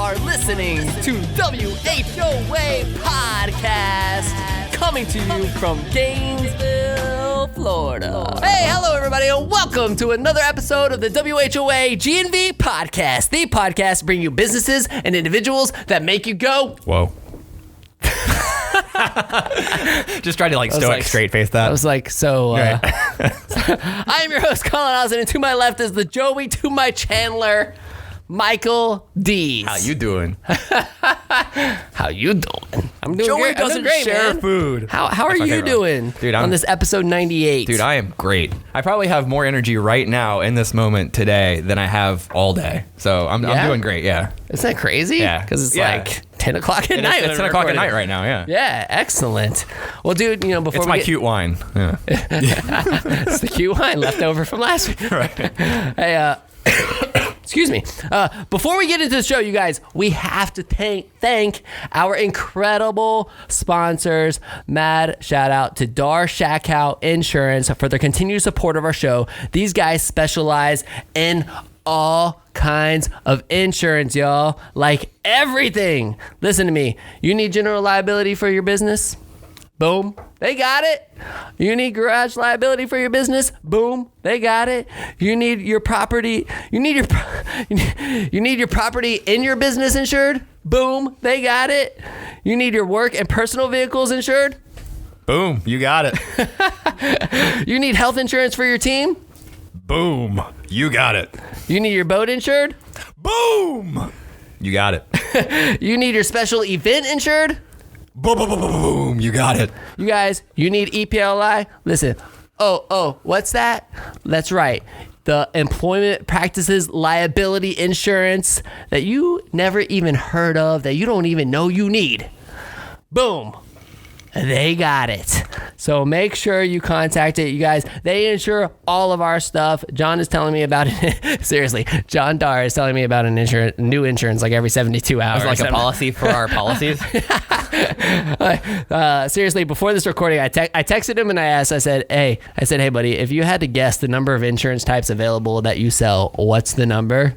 are listening to WHOA Podcast, coming to you from Gainesville, Florida. Hey, hello everybody, and welcome to another episode of the WHOA GNV Podcast, the podcast bringing you businesses and individuals that make you go, whoa. Just tried to stoic straight face that. I was like, I am your host, Collin Austin, and to my left is the Joey to my Chandler, Michael Dees. How you doing? How you doing? I'm doing Joey great. doesn't great, share man. food. How are you doing, dude? On this episode 98? Dude, I am great. I probably have more energy right now in this moment today than I have all day. So I'm doing great. Yeah. Isn't that crazy? Yeah. Because it's like 10 o'clock at night. It's 10 o'clock at night right now. Yeah. Yeah. Excellent. Well, dude, before it's my cute wine. Yeah. It's the cute wine left over from last week. Right. Hey, excuse me. Before we get into the show, you guys, we have to thank our incredible sponsors. Mad shout out to Dar Shakow Insurance for their continued support of our show. These guys specialize in all kinds of insurance, y'all. Like everything. Listen to me. You need general liability for your business? Boom. They got it. You need garage liability for your business? Boom. They got it. You need your property. You need your property in your business insured? Boom. They got it. You need your work and personal vehicles insured? Boom. You got it. You need health insurance for your team? Boom. You got it. You need your boat insured? Boom. You got it. You need your special event insured? Boom, boom, boom, boom, boom. You got it. You guys, you need EPLI? Listen. Oh, what's that? That's right. The employment practices liability insurance that you never even heard of, that you don't even know you need. Boom. They got it. So make sure you contact it, you guys. They insure all of our stuff. John is telling me about it. Seriously, John Dar is telling me about new insurance like every 72 hours. It's like a policy for our policies. Seriously, before this recording, I texted him and I said, hey, buddy, if you had to guess the number of insurance types available that you sell, what's the number?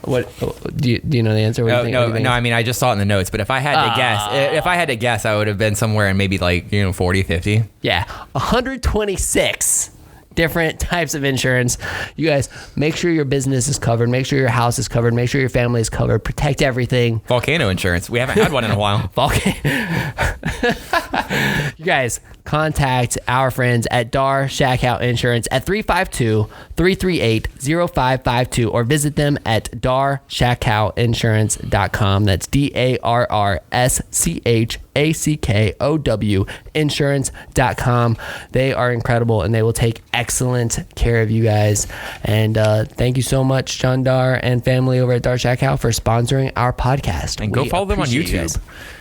What do you know the answer? What do you think? No. I mean, I just saw it in the notes, but if I had to guess, I would have been somewhere in maybe 40, 50. Yeah, 126 different types of insurance. You guys, make sure your business is covered. Make sure your house is covered. Make sure your family is covered. Protect everything. Volcano insurance. We haven't had one in a while. You guys, contact our friends at Dar Shakow Insurance at 352-338-0552 or visit them at darshakowinsurance.com. That's DARRSCHACKOW insurance.com. They are incredible and they will take excellent care of you guys. And thank you so much, John Dar and family over at Dar Shakow, for sponsoring our podcast. And go follow them on YouTube.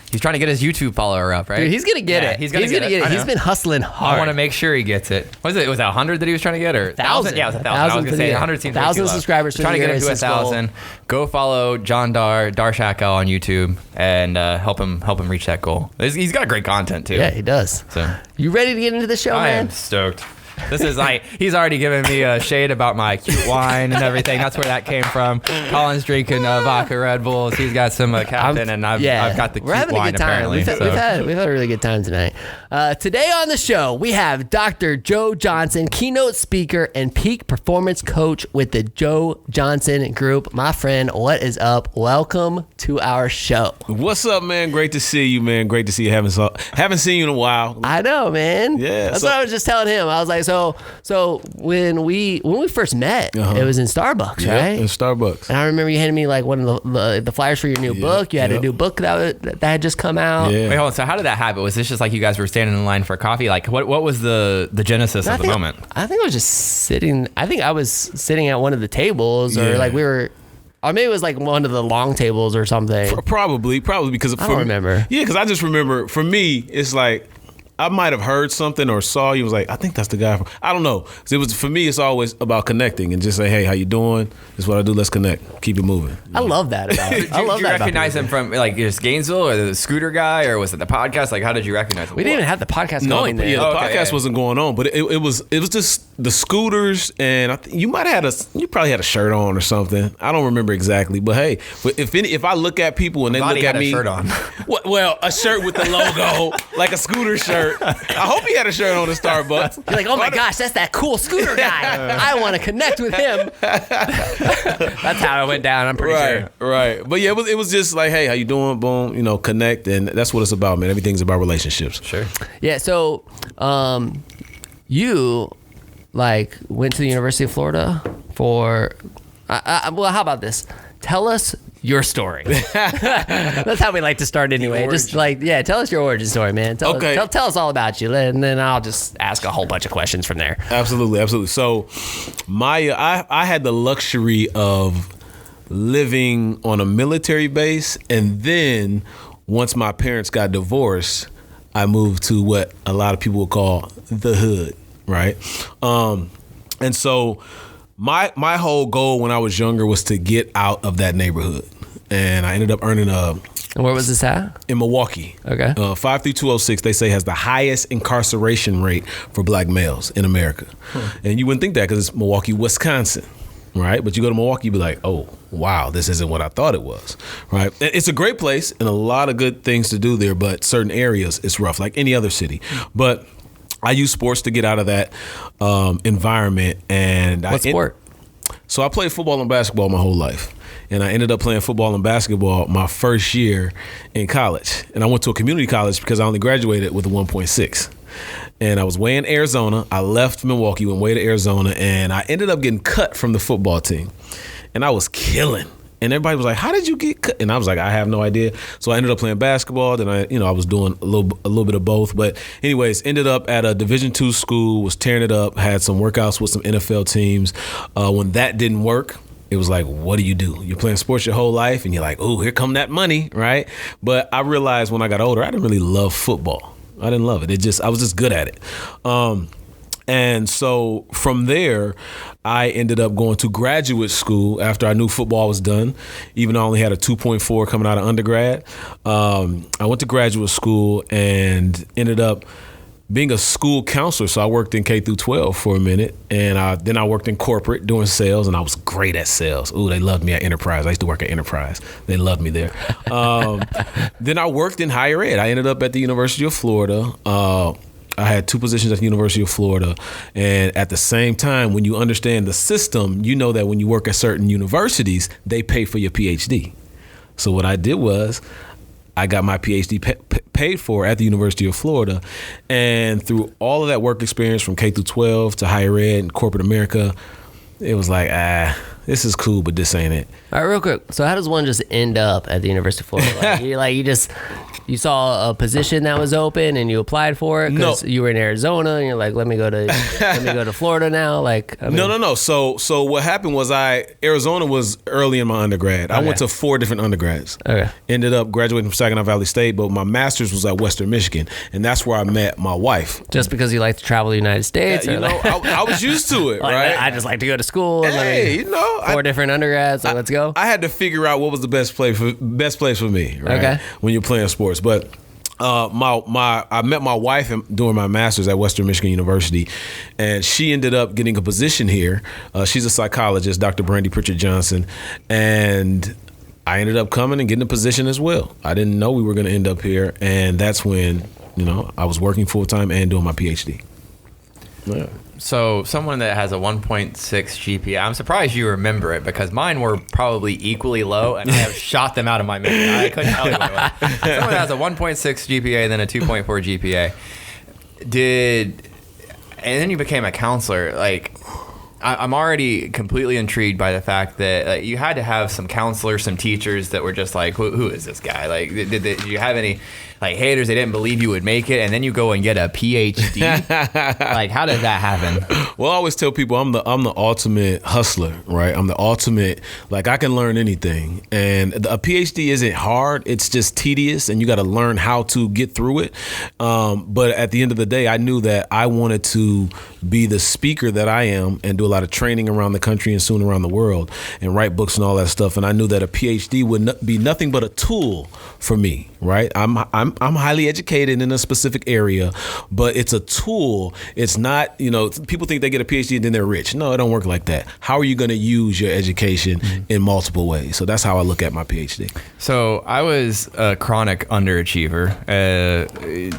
He's trying to get his YouTube follower up, right? Dude, he's gonna get it. He's gonna get it. He's been hustling hard. I want to make sure he gets it. Was it 100 that he was trying to get, or 1,000? Yeah, it was 1,000. I was gonna say 100 seems 1,000 subscribers. Trying to get him to 1,000. Go follow John Dar Shakow on YouTube and help him reach that goal. He's got great content too. Yeah, he does. So you ready to get into the show, man? I am stoked. This is he's already given me a shade about my cute wine and everything. That's where that came from. Colin's drinking vodka Red Bulls. He's got some Captain, and I've got the cute wine. We're having a good time. Apparently. We've had a really good time tonight. Today on the show, we have Dr. Joe Johnson, keynote speaker and peak performance coach with the Joe Johnson Group. My friend, what is up? Welcome to our show. What's up, man? Great to see you, man. Great to see you. Haven't seen you in a while. I know, man. Yeah. That's what I was just telling him. I was like, so when we first met, it was in Starbucks, right? In Starbucks. And I remember you handed me like one of the flyers for your new book. You had a new book that had just come out. Yeah. Wait, hold on. So how did that happen? Was this just like you guys were standing in line for coffee? Like what was the genesis of the moment? I think I was just sitting. I think I was sitting at one of the tables, or like we were. Or maybe it was like one of the long tables or something. Probably because I don't remember. Yeah, because I just remember, for me, it's like I might have heard something or saw you, was like, I think that's the guy. I don't know. It was, for me, it's always about connecting and just say, hey, how you doing? This is what I do. Let's connect. Keep it moving. I love that about it. Did you recognize him from like just Gainesville or the scooter guy, or was it the podcast? Like, how did you recognize him? We didn't even have the podcast going there. Yeah, the podcast wasn't going on, but it was just the scooters, and I think you probably had a shirt on or something. I don't remember exactly, but hey, if I look at people and they look at me, shirt on. Well, a shirt with the logo, like a scooter shirt. I hope he had a shirt on at Starbucks. You're like, oh my gosh, that's that cool scooter guy. I want to connect with him. That's how it went down. I'm pretty sure. Right. But yeah, it was just like, hey, how you doing? Boom, connect, and that's what it's about, man. Everything's about relationships. Sure. Yeah. So, you went to the University of Florida for. Well, how about this? Tell us your story. That's how we like to start anyway. Just tell us your origin story, man. Tell us all about you, and then I'll just ask a whole bunch of questions from there. Absolutely. So, I had the luxury of living on a military base, and then once my parents got divorced, I moved to what a lot of people would call the hood, right? And so my whole goal when I was younger was to get out of that neighborhood. And I ended up earning And where was this at? In Milwaukee. Okay. 53206, they say, has the highest incarceration rate for black males in America. And you wouldn't think that because it's Milwaukee, Wisconsin, right? But you go to Milwaukee, you be like, oh, wow, this isn't what I thought it was, right? It's a great place and a lot of good things to do there, but certain areas it's rough, like any other city. But I use sports to get out of that environment. And what sport? So I played football and basketball my whole life. And I ended up playing football and basketball my first year in college. And I went to a community college because I only graduated with a 1.6. And I was way in Arizona. I left Milwaukee, went way to Arizona, and I ended up getting cut from the football team. And I was killing. And everybody was like, how did you get cut? And I was like, I have no idea. So I ended up playing basketball. Then I was doing a little bit of both. But anyways, ended up at a Division II school, was tearing it up, had some workouts with some NFL teams. When that didn't work, it was like, what do? You're playing sports your whole life, and you're like, oh, here come that money, right? But I realized when I got older, I didn't really love football. I didn't love it. I was just good at it. And so from there, I ended up going to graduate school after I knew football was done, even though I only had a 2.4 coming out of undergrad. I went to graduate school and ended up being a school counselor. So I worked in K through 12 for a minute, and then I worked in corporate doing sales, and I was great at sales. Ooh, they loved me at Enterprise. I used to work at Enterprise. They loved me there. Then I worked in higher ed. I ended up at the University of Florida. I had 2 positions at the University of Florida. And at the same time, when you understand the system, you know that when you work at certain universities, they pay for your PhD. So what I did was I got my PhD paid for at the University of Florida. And through all of that work experience from K through 12 to higher ed and corporate America, it was like, this is cool, but this ain't it. All right, real quick. So how does one just end up at the University of Florida? You saw a position that was open and you applied for it because you were in Arizona and you're like, let me go to Florida now. No. So what happened was Arizona was early in my undergrad. Okay. I went to 4 different undergrads. Okay. Ended up graduating from Saginaw Valley State, but my master's was at Western Michigan, and that's where I met my wife. Just because you like to travel the United States? I was used to it, right? I just like to go to school. Hey, 4 different undergrads, so let's go. I had to figure out what was the best place for me, right? Okay. When you're playing sports. But I met my wife during my master's at Western Michigan University, and she ended up getting a position here. She's a psychologist, Dr. Brandy Pritchard Johnson, and I ended up coming and getting a position as well. I didn't know we were going to end up here, and that's when I was working full time and doing my PhD. Yeah. So someone that has a 1.6 GPA, I'm surprised you remember it because mine were probably equally low, and I have shot them out of my memory. I couldn't tell you what it was. Someone that has a 1.6 GPA, then a 2.4 GPA. And then you became a counselor. I'm already completely intrigued by the fact that you had to have some counselors, some teachers that were just like, who is this guy? Like, did you have any like haters? They didn't believe you would make it, and then you go and get a PhD. Like, how did that happen? Well, I always tell people I'm the ultimate hustler, right? I'm the ultimate, like, I can learn anything, and a PhD isn't hard. It's just tedious, and you got to learn how to get through it. But at the end of the day, I knew that I wanted to be the speaker that I am and do a lot of training around the country and soon around the world and write books and all that stuff. And I knew that a PhD would be nothing but a tool for me, right? I'm highly educated in a specific area, but it's a tool. It's not, people think they get a PhD and then they're rich. No, it don't work like that. How are you going to use your education in multiple ways? So that's how I look at my PhD. So I was a chronic underachiever.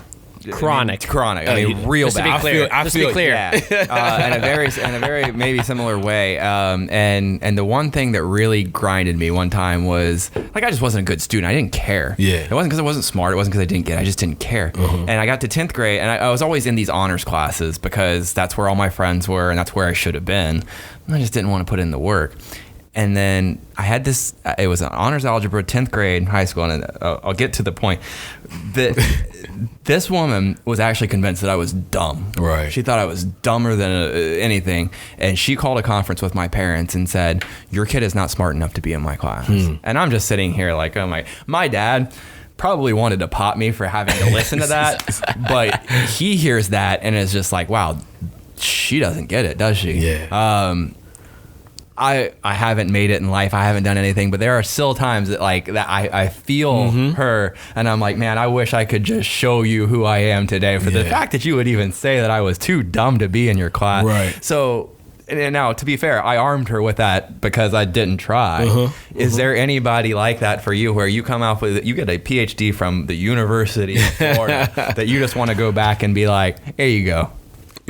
Chronic. I mean, real bad. To be clear. Yeah. in a very maybe similar way. And the one thing that really grinded me one time was, like, I just wasn't a good student. I didn't care. Yeah. It wasn't because I wasn't smart. It wasn't because I didn't get it. I just didn't care. And I got to 10th grade, and I was always in these honors classes because that's where all my friends were, and that's where I should have been. And I just didn't want to put in the work. And then I had this, it was an honors algebra, 10th grade, high school, and I'll get to the point. This woman was actually convinced that I was dumb. Right. She thought I was dumber than anything. And she called a conference with my parents and said, your kid is not smart enough to be in my class. And I'm just sitting here like, oh my dad probably wanted to pop me for having to listen to that. But he hears that and is just like, wow, she doesn't get it, does she? Yeah. I haven't made it in life. I haven't done anything, but there are still times that I feel her, and I'm like, man, I wish I could just show you who I am today for the fact that you would even say that I was too dumb to be in your class. Right. So, and now, to be fair, I armed her with that because I didn't try. Is there anybody like that for you where you come out with, you get a PhD from the University of Florida that you just want to go back and be like, here you go?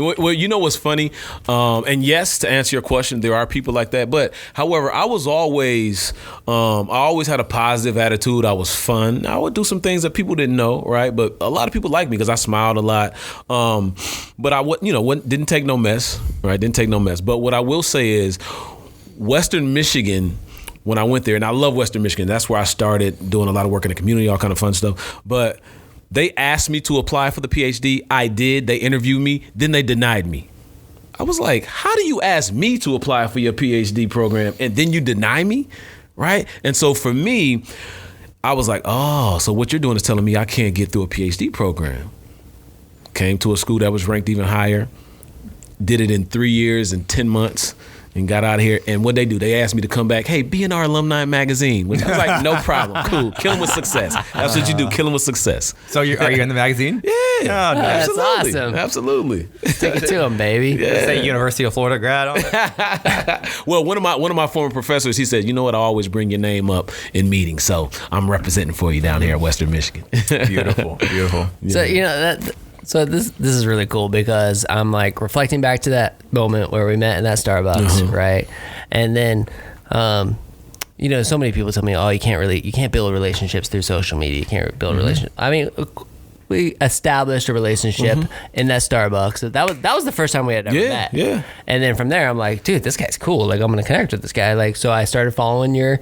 Well, you know what's funny? And yes, to answer your question, there are people like that. But however, I always had a positive attitude. I was fun. I would do some things that people didn't know, right? But a lot of people liked me because I smiled a lot. But I didn't take no mess, right? Didn't take no mess. But what I will say is Western Michigan, when I went there, and I love Western Michigan. That's where I started doing a lot of work in the community, all kind of fun stuff. But they asked me to apply for the PhD. I did. They interviewed me. Then they denied me. I was like, how do you ask me to apply for your PhD program and then you deny me? Right? And so for me, I was like, oh, so what you're doing is telling me I can't get through a PhD program. Came to a school that was ranked even higher. Did it in 3 years and 10 months. And got out of here, and what they do, they asked me to come back, hey, be in our alumni magazine, which I was like, no problem, cool, kill them with success. That's what you do, kill them with success. So are you in the magazine? Yeah. Oh, that's awesome. Absolutely. Take it to them, baby. Yeah. Say University of Florida grad on it. Well, one of my former professors, he said, you know what, I always bring your name up in meetings, so I'm representing for you down here at Western Michigan. Beautiful. Yeah. So this is really cool because I'm like reflecting back to that moment where we met in that Starbucks, right? And then, so many people tell me, oh, you can't build relationships through social media. You can't build relationships. I mean, we established a relationship in that Starbucks. That was the first time we had ever met. Yeah. And then from there, I'm like, dude, this guy's cool. Like, I'm gonna connect with this guy. Like, so I started following your,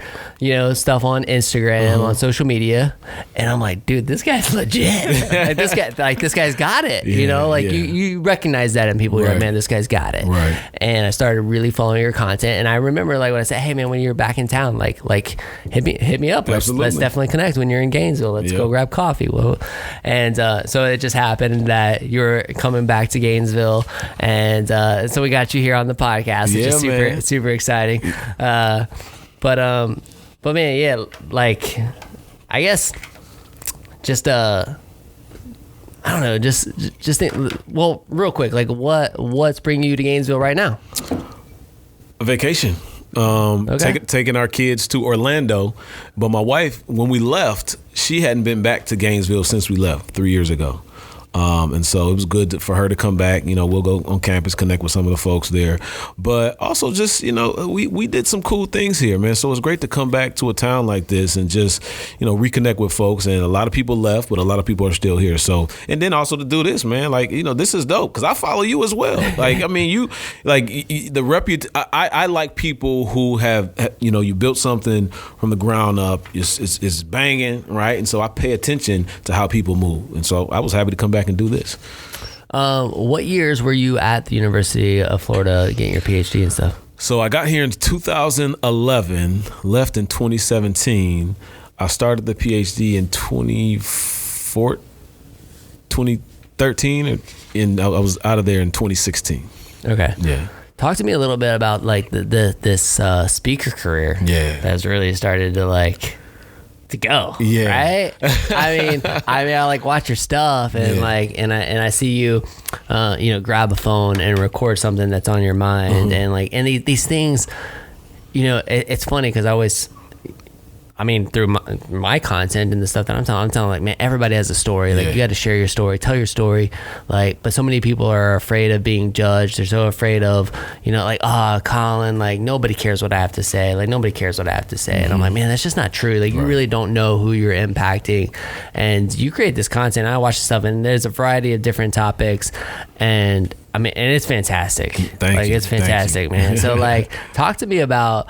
stuff on Instagram, on social media, and I'm like, dude, this guy's legit. this guy's got it. You recognize that in people. You're like, man, this guy's got it. Right. And I started really following your content. And I remember like when I said, hey man, when you're back in town, like hit me up. Let's definitely connect when you're in Gainesville. Let's go grab coffee. And so it just happened that you were coming back to Gainesville, and so we got you here on the podcast, which is super exciting. But man, yeah, like I guess just I don't know, just think, well, real quick, like what's bringing you to Gainesville right now? A vacation. Taking our kids to Orlando, but my wife, when we left, she hadn't been back to Gainesville since we left 3 years ago. And so it was good for her to come back. We'll go on campus, connect with some of the folks there. But also just, we did some cool things here, man. So it's great to come back to a town like this and just, reconnect with folks. And a lot of people left, but a lot of people are still here. So, and then also to do this, man, this is dope because I follow you as well. I like people who have, you built something from the ground up. It's banging, right? And so I pay attention to how people move. And so I was happy to come back and do this. What years were you at the University of Florida getting your PhD and stuff? So I got here in 2011, left in 2017. I started the PhD in 2013, and I was out of there in 2016. Okay. Yeah. Talk to me a little bit about this speaker career. Yeah. That's really started to go. Yeah. Right. I watch your stuff and I see you, grab a phone and record something that's on your mind and these things, it's funny because I always. Through my content and the stuff that I'm telling man, everybody has a story. You got to share your story, tell your story. But so many people are afraid of being judged. They're so afraid of, Collin, nobody cares what I have to say. Nobody cares what I have to say. And I'm like, man, that's just not true. You really don't know who you're impacting. And you create this content. I watch the stuff and there's a variety of different topics. And and it's fantastic. Thank you. It's fantastic, man. So talk to me about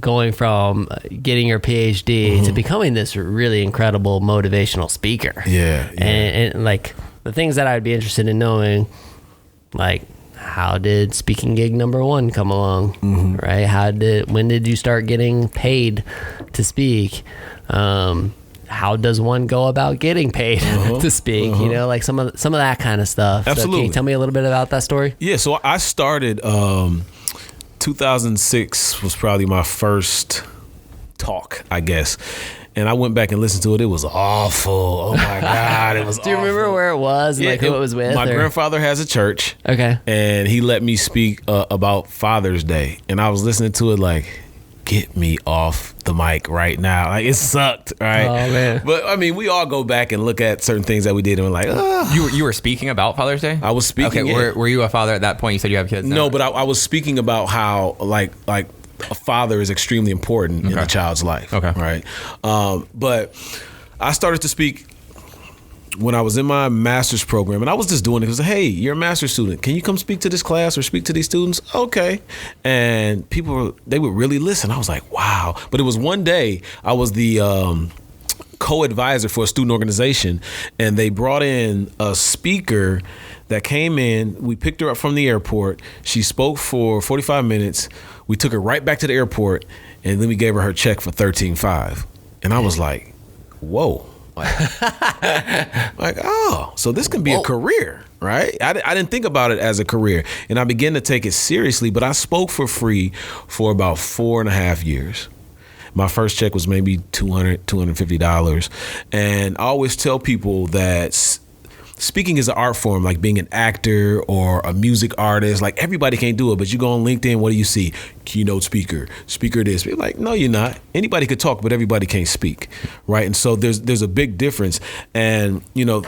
going from getting your PhD to becoming this really incredible motivational speaker. Yeah. And the things that I'd be interested in knowing, how did speaking gig number 1 come along, right? When did you start getting paid to speak? How does one go about getting paid to speak? Some of that kind of stuff. Absolutely. So can you tell me a little bit about that story? Yeah. So I started. 2006 was probably my first talk, I guess. And I went back and listened to it. It was awful. Oh my God, it was Do you remember where it was and who it was with? My grandfather has a church. Okay. And he let me speak about Father's Day. And I was listening to it get me off the mic right now. It sucked, right? Oh, man. But, we all go back and look at certain things that we did and we're like, You were speaking about Father's Day? I was speaking. Okay, were you a father at that point? You said you have kids now? No, but I was speaking about how, a father is extremely important in a child's life. Okay. Right? But I started to speak when I was in my master's program, and I was just doing it because, hey, you're a master's student. Can you come speak to this class or speak to these students? Okay. And people, they would really listen. I was like, wow. But it was one day I was the co-advisor for a student organization, and they brought in a speaker that came in. We picked her up from the airport. She spoke for 45 minutes. We took her right back to the airport, and then we gave her check for $13,500. And I was like, whoa. So this can be a career, right? I didn't think about it as a career, and I began to take it seriously. But I spoke for free for about 4.5 years. My first check was maybe $200, $250, and I always tell people that speaking is an art form, like being an actor or a music artist. Everybody can't do it, but you go on LinkedIn, what do you see? Keynote speaker this. You're like, no, you're not. Anybody could talk, but everybody can't speak, right? And so there's a big difference. And,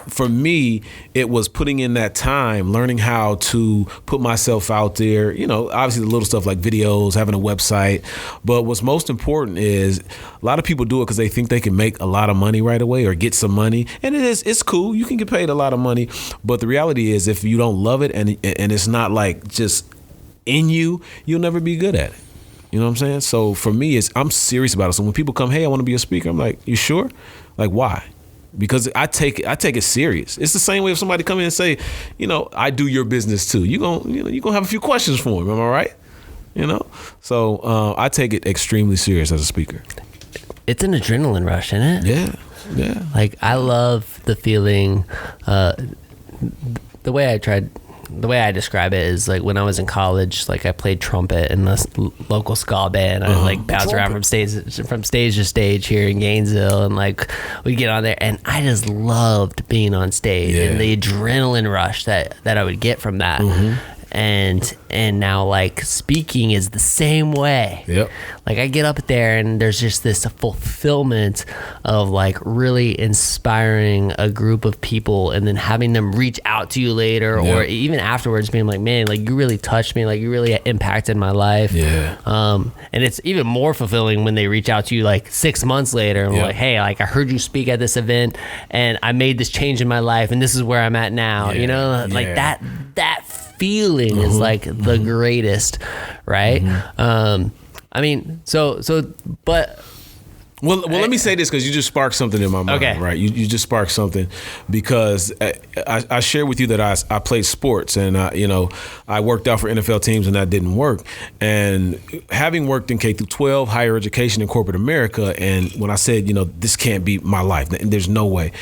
for me, it was putting in that time, learning how to put myself out there, obviously the little stuff like videos, having a website. But what's most important is a lot of people do it because they think they can make a lot of money right away or get some money. And it's cool. You can get paid a lot of money. But the reality is if you don't love it and it's not just in you, you'll never be good at it. You know what I'm saying? So for me, I'm serious about it. So when people come, hey, I want to be a speaker, I'm like, you sure? Why? Because I take it serious. It's the same way if somebody come in and say, I do your business too. You're gonna have a few questions for him. Am I right? So I take it extremely serious as a speaker. It's an adrenaline rush, isn't it? Yeah. I love the feeling. The way I describe it is when I was in college, I played trumpet in this local ska band. I bounce around from stage to stage here in Gainesville, and we'd get on there, and I just loved being on stage and the adrenaline rush that I would get from that. and now like speaking is the same way. Yep. Like I get up there and there's just this fulfillment of like really inspiring a group of people and then having them reach out to you later or even afterwards being like, man, like you really touched me, like you really impacted my life. Yeah. And it's even more fulfilling when they reach out to you like 6 months later and like, hey, like I heard you speak at this event and I made this change in my life and this is where I'm at now. You know, like that feeling is like the greatest, right? I mean, but well, let me say this because you just sparked something in my mind, right? You just sparked something because I shared with you that I played sports and I worked out for NFL teams and that didn't work. And having worked in K through 12, higher education in corporate America, and when I said, this can't be my life, there's no way.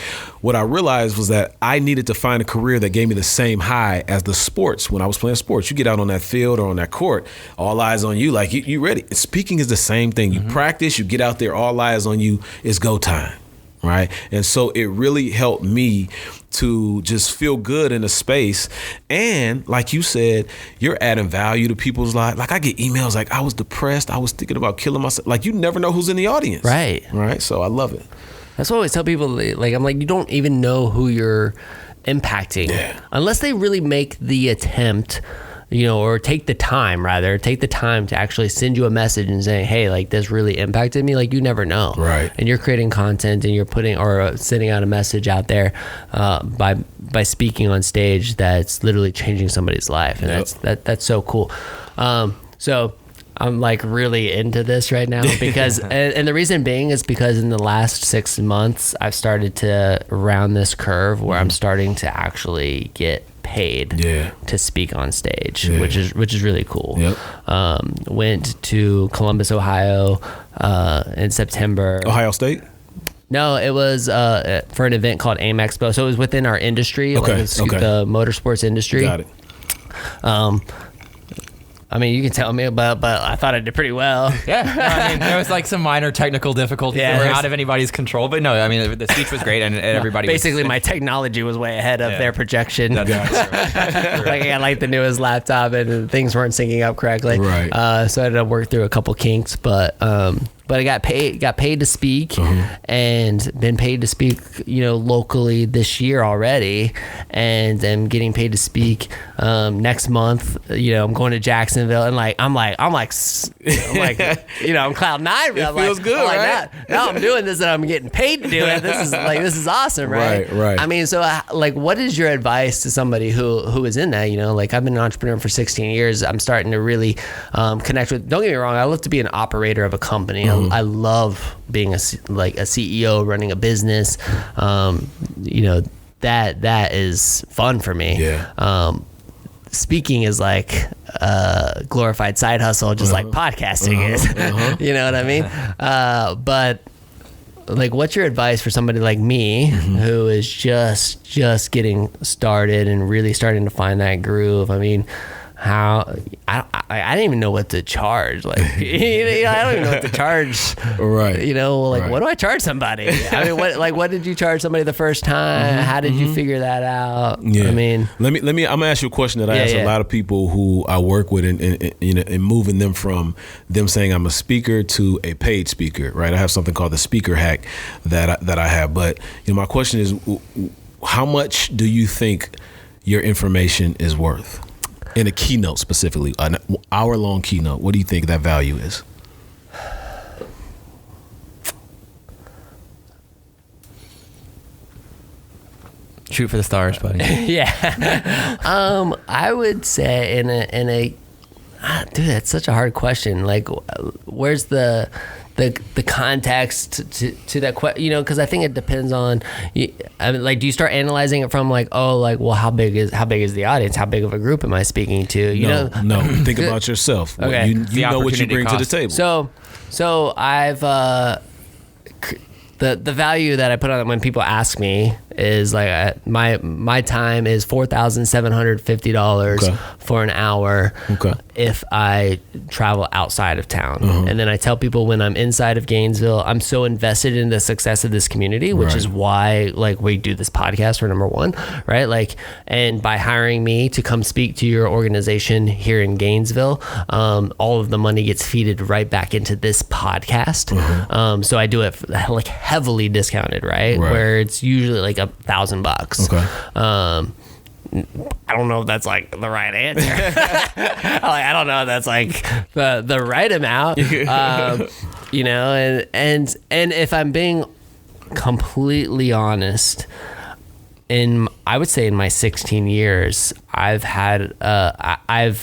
What I realized was that I needed to find a career that gave me the same high as the sports. When I was playing sports, you get out on that field or on that court, all eyes on you, like you ready. Speaking is the same thing. You practice, you get out there, all eyes on you, it's go time, right? And so it really helped me to just feel good in a space. And like you said, you're adding value to people's lives. Like I get emails like I was depressed, I was thinking about killing myself. Like you never know who's in the audience. Right. So I love it. That's what I always tell people. Like I'm like, you don't even know who you're impacting unless they really make the attempt, or take the time to actually send you a message and say, hey, like this really impacted me. Like you never know. Right. And you're creating content and you're putting or sending out a message out there by speaking on stage that's literally changing somebody's life. And that's so cool. So I'm like really into this right now because, and the reason being is because in the last 6 months, I've started to round this curve where I'm starting to actually get paid to speak on stage, which is really cool. Went to Columbus, Ohio, in September. Ohio State? No, it was for an event called AIM Expo. So it was within our industry, the motorsports industry. Got it. I mean, you can tell me about, but I thought I did pretty well. I mean, there was like some minor technical difficulties that were out of anybody's control, but no, I mean, the speech was great and everybody basically my technology was way ahead of their projection. Like I got like the newest laptop and things weren't syncing up correctly. Right. So I had to work through a couple kinks, but I got paid to speak and been paid to speak, locally this year already. And I'm getting paid to speak next month. I'm going to Jacksonville and I'm cloud nine. It feels good, right? Now I'm doing this and I'm getting paid to do it. This is awesome, right? Right. I mean, so what is your advice to somebody who is in that? I've been an entrepreneur for 16 years. I'm starting to really connect with. Don't get me wrong. I love to be an operator of a company. I love being a CEO, running a business. That is fun for me. Speaking is like a glorified side hustle, just like podcasting is. You know what I mean? But like, what's your advice for somebody like me who is just getting started and really starting to find that groove? I mean, how I didn't even know what to charge. Like, I don't even know what to charge. Right. What do I charge somebody? I mean, what did you charge somebody the first time? How did you figure that out? Yeah. I mean, let me. I'm gonna ask you a question that I ask a lot of people who I work with, and moving them from them saying I'm a speaker to a paid speaker. Right. I have something called the speaker hack that I have. But my question is, how much do you think your information is worth? In a keynote specifically, an hour-long keynote, what do you think that value is? Shoot for the stars, buddy. I would say in a dude, that's such a hard question. Like, where's the context to that question? Because I think it depends on. I mean, like, do you start analyzing it from like, how big is the audience? How big of a group am I speaking to? No. Think about yourself. You know what you bring to the table. So I've the value that I put on it when people ask me is like my time is $4,750 for an hour if I travel outside of town. And then I tell people when I'm inside of Gainesville, I'm so invested in the success of this community, which is why like we do this podcast for number one, right? Like, and by hiring me to come speak to your organization here in Gainesville, all of the money gets feeded right back into this podcast. So I do it like heavily discounted, right? Where it's usually like $1,000. I don't know if that's like the right answer. I don't know if that's like the right amount. You know, and if I'm being completely honest, I would say in my 16 years, I've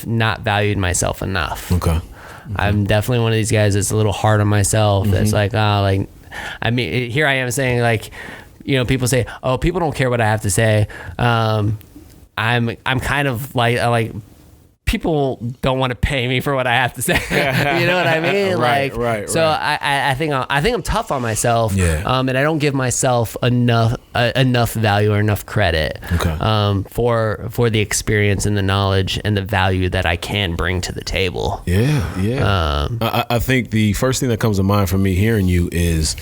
not valued myself enough. I'm definitely one of these guys that's a little hard on myself. That's like, I mean, here I am saying like, you know, people say, oh, people don't care what I have to say. I'm kind of like people don't want to pay me for what I have to say. You know what I mean? So I think I'm tough on myself. And I don't give myself enough value or enough credit for the experience and the knowledge and the value that I can bring to the table. I think the first thing that comes to mind for me hearing you is,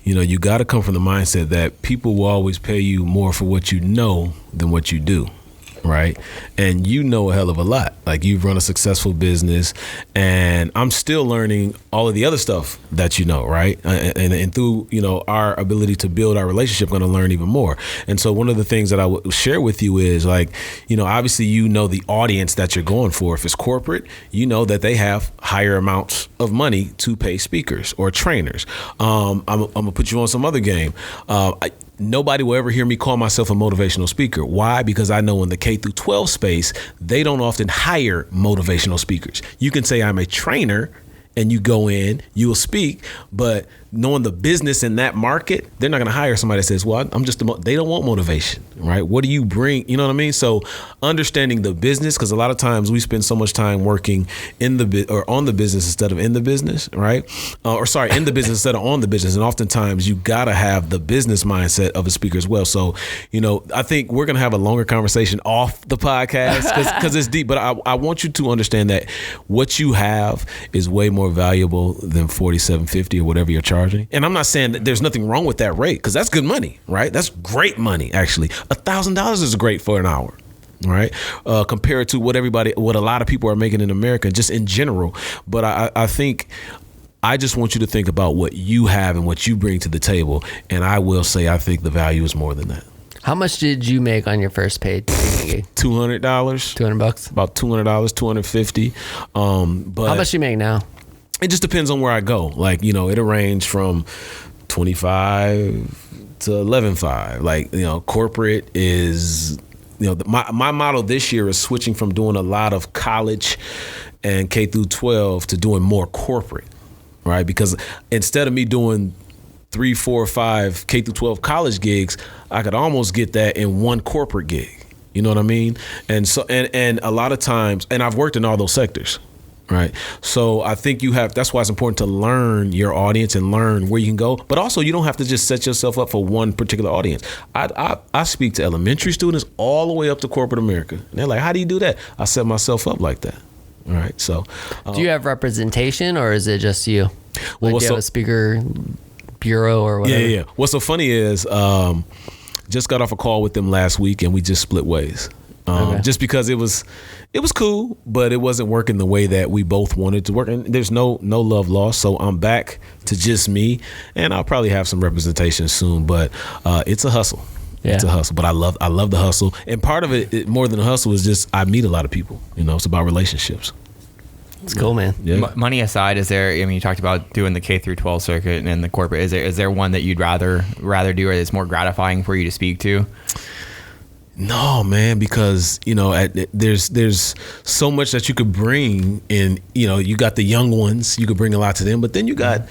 you know, you got to come from the mindset that people will always pay you more for what you know than what you do. Right. And you know a hell of a lot. Like, you've run a successful business, and I'm still learning all of the other stuff that you know. Right. And through, you know, our ability to build our relationship, I'm going to learn even more. And so one of the things that I would share with you is like, you know, obviously, you know, the audience that you're going for. If it's corporate, you know that they have higher amounts of money to pay speakers or trainers. I'm going to put you on some other game. Nobody will ever hear me call myself a motivational speaker. Why? Because I know in the K through 12 space, they don't often hire motivational speakers. You can say I'm a trainer and you go in, you will speak, but knowing the business in that market, they're not going to hire somebody that says, well, I'm just they don't want motivation, right? What do you bring? You know what I mean? So understanding the business, because a lot of times we spend so much time working in or on the business instead of in the business, right? In the business instead of on the business. And oftentimes you got to have the business mindset of a speaker as well. So, you know, I think we're going to have a longer conversation off the podcast because it's deep, but I want you to understand that what you have is way more valuable than $47.50 or whatever you're charging. And I'm not saying that there's nothing wrong with that rate, because that's good money, right? That's great money, actually. $1,000 is great for an hour, right? Compared to what a lot of people are making in America, just in general. But I think I just want you to think about what you have and what you bring to the table. And I will say, I think the value is more than that. How much did you make on your first paid gig? $200. $200? About $200, $250. But how much do you make now? It just depends on where I go. Like, you know, it'll range from 25 to 11.5. Like, you know, corporate is, you know, my model this year is switching from doing a lot of college and K through 12 to doing more corporate, right? Because instead of me doing 3, 4, 5 K through 12 college gigs, I could almost get that in one corporate gig. You know what I mean? And so, and a lot of times, and I've worked in all those sectors. Right. So I think that's why it's important to learn your audience and learn where you can go. But also, you don't have to just set yourself up for one particular audience. I speak to elementary students all the way up to corporate America. And they're like, how do you do that? I set myself up like that. All right. So do you have representation, or is it just you? Like, do you have a speaker bureau or whatever? Yeah. What's so funny is just got off a call with them last week, and we just split ways. Just because it was cool, but it wasn't working the way that we both wanted to work. And there's no love lost. So I'm back to just me, and I'll probably have some representation soon, but it's a hustle. Yeah. It's a hustle, but I love the hustle. And part of it more than a hustle is just, I meet a lot of people, you know, it's about relationships. It's cool, man. Yeah. Money aside, is there, I mean, you talked about doing the K through 12 circuit and the corporate, is there one that you'd rather do, or that's more gratifying for you to speak to? No, man, because, you know, there's so much that you could bring in. You know, you got the young ones, you could bring a lot to them, but then you got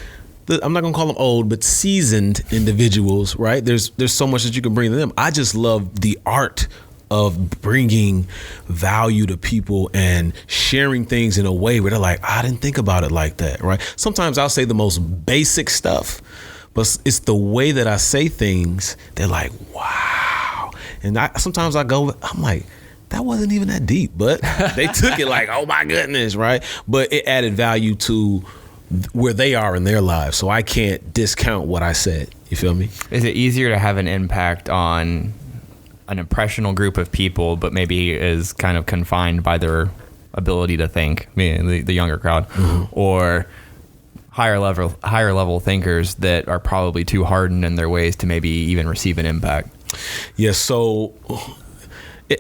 I'm not gonna call them old, but seasoned individuals, right? There's so much that you can bring to them. I just love the art of bringing value to people and sharing things in a way where they're like, I didn't think about it like that, right? Sometimes I'll say the most basic stuff, but it's the way that I say things. They're like, wow. And sometimes I'm like, that wasn't even that deep, but they took it like, oh my goodness, right? But it added value to where they are in their lives, so I can't discount what I said. You feel me? Is it easier to have an impact on an impressionable group of people, but maybe is kind of confined by their ability to think, the younger crowd, or higher level thinkers that are probably too hardened in their ways to maybe even receive an impact? Yeah, so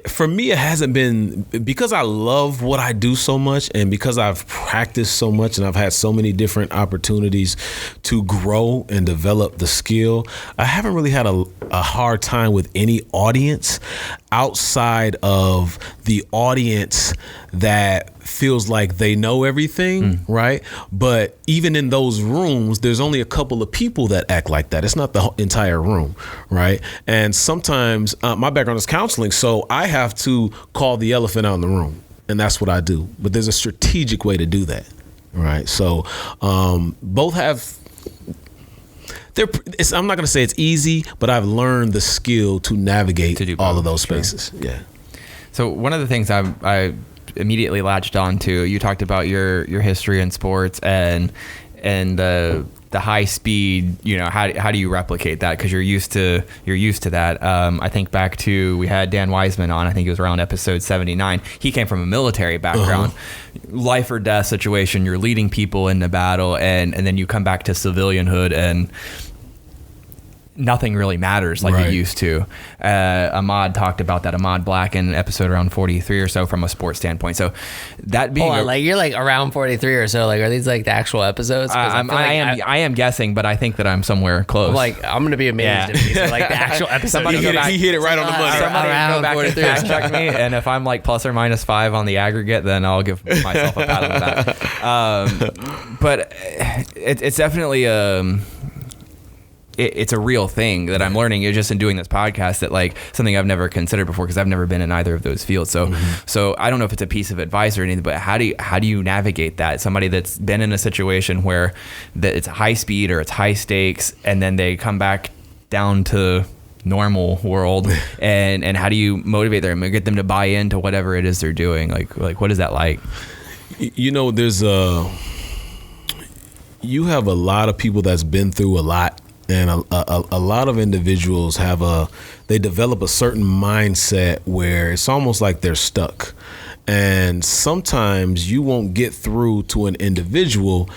for me, it hasn't been, because I love what I do so much, and because I've practiced so much and I've had so many different opportunities to grow and develop the skill. I haven't really had a hard time with any audience outside of the audience that feels like they know everything, right? But even in those rooms, there's only a couple of people that act like that. It's not the entire room, right? And sometimes my background is counseling, so I have to call the elephant out in the room, and that's what I do. But there's a strategic way to do that, right? So both have... I'm not going to say it's easy, but I've learned the skill to navigate all of those spaces. Sure. Yeah. So one of the things I immediately latched on to, you talked about your history in sports and the high speed. You know, how do you replicate that? Because you're used to that. I think back to, we had Dan Wiseman on. I think it was around episode 79. He came from a military background, life or death situation. You're leading people into battle, and then you come back to civilianhood and nothing really matters like it used to. Ahmad talked about that. Ahmad Black in episode around 43 or so from a sports standpoint. So that being you're like around 43 or so. Like, are these like the actual episodes? I am guessing, but I think that I'm somewhere close. I'm gonna be amazed if these are like the actual episode. He hit it right on the money. Somebody go back and fact check me, and if I'm like plus or minus 5 on the aggregate, then I'll give myself a pat on the back. But it's definitely it's a real thing that I'm learning. You're just in doing this podcast, that like something I've never considered before, because I've never been in either of those fields. So so I don't know if it's a piece of advice or anything, but how do you navigate that? Somebody that's been in a situation where that it's high speed or it's high stakes, and then they come back down to normal world, and how do you motivate them and get them to buy into whatever it is they're doing? Like what is that like? You know, you have a lot of people that's been through a lot. And a lot of individuals they develop a certain mindset where it's almost like they're stuck. And sometimes you won't get through to an individual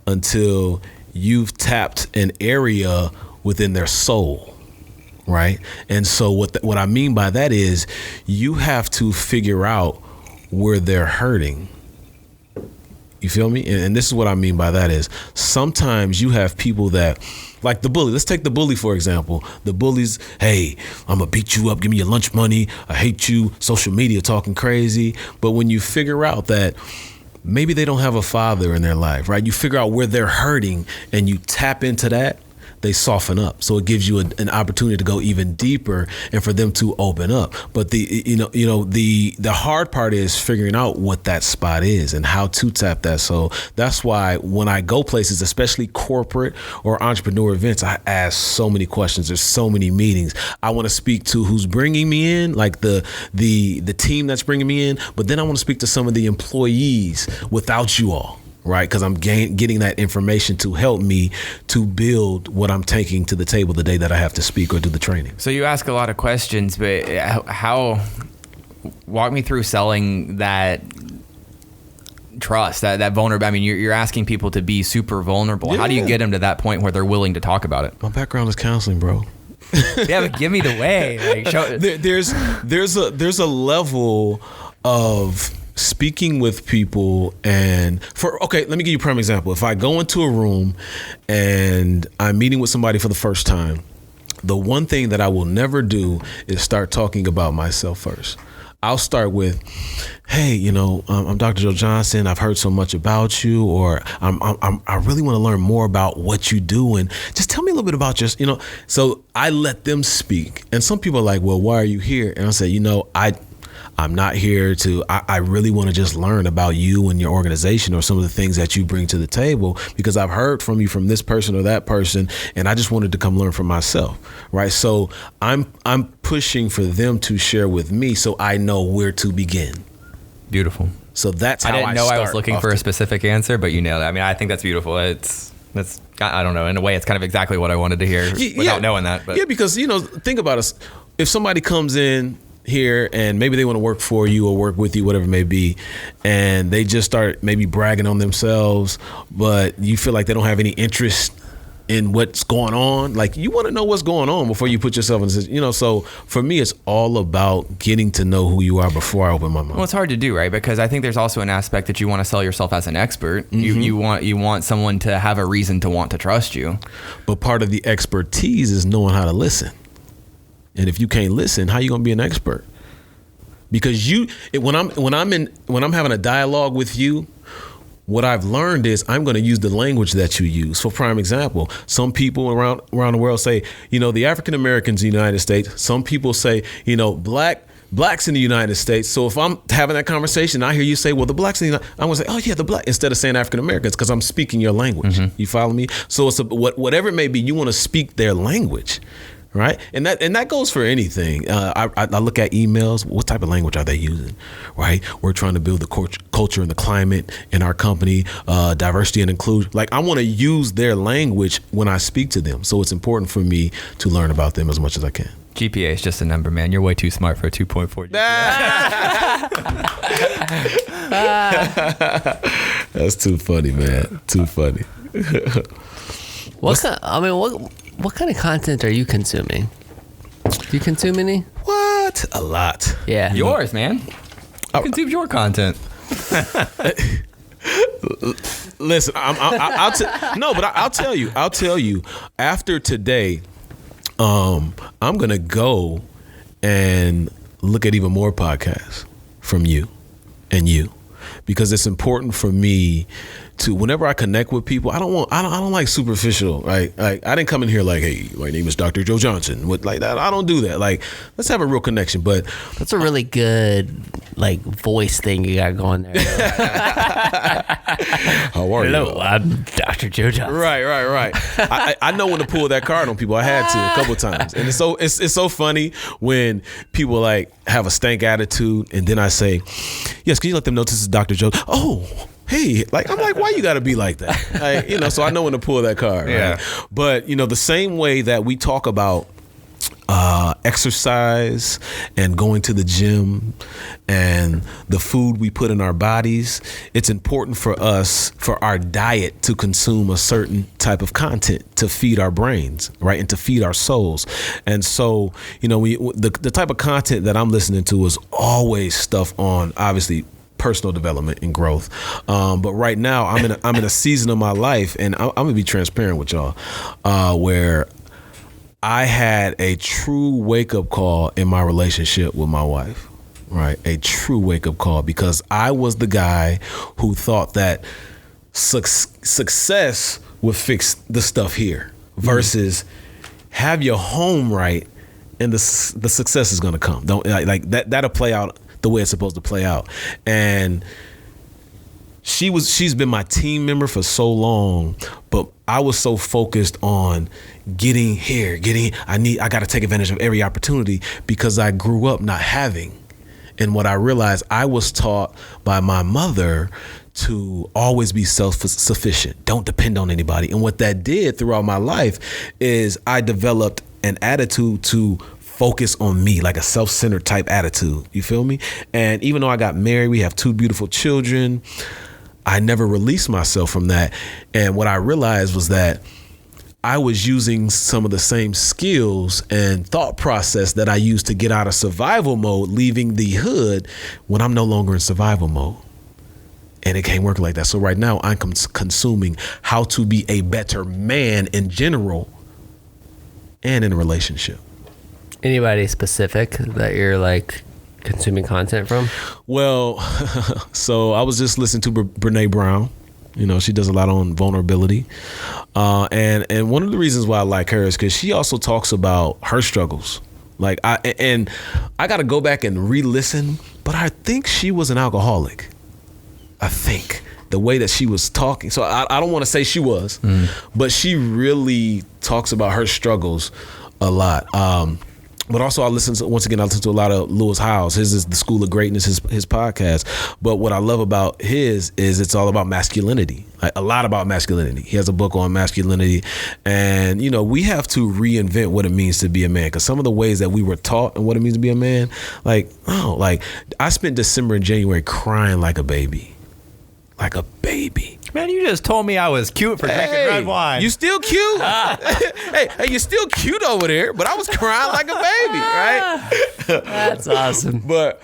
until you've tapped an area within their soul, right? And so what I mean by that is, you have to figure out where they're hurting. You feel me? And this is what I mean by that is, sometimes you have people that, like the bully. Let's take the bully, for example. The bully's, hey, I'm going to beat you up. Give me your lunch money. I hate you. Social media talking crazy. But when you figure out that maybe they don't have a father in their life, right? You figure out where they're hurting and you tap into that, they soften up. So it gives you an opportunity to go even deeper and for them to open up. But the hard part is figuring out what that spot is and how to tap that. So that's why when I go places, especially corporate or entrepreneur events, I ask so many questions. There's so many meetings. I want to speak to who's bringing me in, like the team that's bringing me in, but then I want to speak to some of the employees without you all. Right, because I'm getting that information to help me to build what I'm taking to the table the day that I have to speak or do the training. So you ask a lot of questions, but walk me through selling that trust, that vulnerable. I mean, you're asking people to be super vulnerable. Yeah. How do you get them to that point where they're willing to talk about it? My background is counseling, bro. Yeah, but give me the way. Like, there's a level of speaking with people, and let me give you a prime example. If I go into a room and I'm meeting with somebody for the first time, the one thing that I will never do is start talking about myself first. I'll start with, hey, I'm Dr. Joe Johnson. I've heard so much about you, or I really want to learn more about what you do, and just tell me a little bit about So I let them speak. And some people are like, well, why are you here? And I say, I'm not here to, I really want to just learn about you and your organization or some of the things that you bring to the table, because I've heard from you from this person or that person, and I just wanted to come learn for myself, right? So I'm pushing for them to share with me so I know where to begin. Beautiful. So that's how I didn't know I was looking for often. a specific answer, but you nailed it. I mean, I think that's beautiful. That's I don't know. In a way, it's kind of exactly what I wanted to hear without knowing that. But. Yeah, because, think about us. If somebody comes in here and maybe they want to work for you or work with you, whatever it may be, and they just start maybe bragging on themselves, but you feel like they don't have any interest in what's going on. Like, you want to know what's going on before you put yourself in, so for me, it's all about getting to know who you are before I open my mouth. Well, it's hard to do, right? Because I think there's also an aspect that you want to sell yourself as an expert. Mm-hmm. You want someone to have a reason to want to trust you. But part of the expertise is knowing how to listen. And if you can't listen, how you going to be an expert? Because when I'm having a dialogue with you, what I've learned is I'm going to use the language that you use. For prime example, some people around the world say, the African Americans in the United States. Some people say, blacks in the United States. So if I'm having that conversation, I hear you say, well, the blacks in the United States, I'm going to say, oh yeah, the black, instead of saying African Americans, because I'm speaking your language. Mm-hmm. You follow me? So it's whatever it may be, you want to speak their language. Right. And that goes for anything. I look at emails. What type of language are they using? Right. We're trying to build the culture and the climate in our company, diversity and inclusion. Like, I want to use their language when I speak to them. So it's important for me to learn about them as much as I can. GPA is just a number, man. You're way too smart for a 2.4 GPA. That's too funny, man. Too funny. What kind of content are you consuming? Do you consume any? What? A lot. Yeah. Yours, man. You consume your content. Listen, I'll tell you. After today, I'm gonna go and look at even more podcasts from you and you, because it's important for me to, whenever I connect with people, I don't like superficial. Like I didn't come in here like, hey, my name is Dr. Joe Johnson. Like that. I don't do that. Like, let's have a real connection. But that's a really good voice thing you got going there. How are you? Hello, I'm Dr. Joe Johnson. Right. I know when to pull that card on people. I had to a couple times, and it's so funny when people have a stank attitude, and then I say, yes, can you let them know this is Dr. Joe? Oh. Hey, I'm like, why you got to be like that? So I know when to pull that card. Right? Yeah. But, the same way that we talk about exercise and going to the gym and the food we put in our bodies, it's important for us, for our diet, to consume a certain type of content to feed our brains, right? And to feed our souls. And so, the type of content that I'm listening to is always stuff on, obviously, personal development and growth. But right now I'm in a season of my life, and I'm gonna be transparent with y'all, where I had a true wake up call in my relationship with my wife, right? A true wake up call, because I was the guy who thought that success would fix the stuff here versus have your home right and the success is gonna come. Don't that'll play out the way it's supposed to play out. And she's been my team member for so long, but I was so focused on getting here. I got to take advantage of every opportunity because I grew up not having. And what I realized, I was taught by my mother to always be self-sufficient. Don't depend on anybody. And what that did throughout my life is I developed an attitude to focus on me, like a self-centered type attitude. You feel me? And even though I got married, we have 2 beautiful children, I never released myself from that. And what I realized was that I was using some of the same skills and thought process that I used to get out of survival mode, leaving the hood, when I'm no longer in survival mode. And it can't work like that. So right now I'm consuming how to be a better man in general and in a relationship. Anybody specific that you're consuming content from? Well, so I was just listening to Brene Brown. She does a lot on vulnerability. And one of the reasons why I like her is because she also talks about her struggles, Like I got to go back and re-listen, but I think she was an alcoholic. I think the way that she was talking. So I don't want to say she was, but she really talks about her struggles a lot. But also I listen to a lot of Lewis Howes. His is The School of Greatness, his podcast. But what I love about his is it's all about masculinity, like a lot about masculinity. He has a book on masculinity. And, you know, we have to reinvent what it means to be a man, because some of the ways that we were taught and what it means to be a man, like I spent December and January crying like a baby. Like a baby. Man, you just told me I was cute for drinking red wine. You still cute. hey, you're still cute over there, but I was crying like a baby, right? That's awesome. But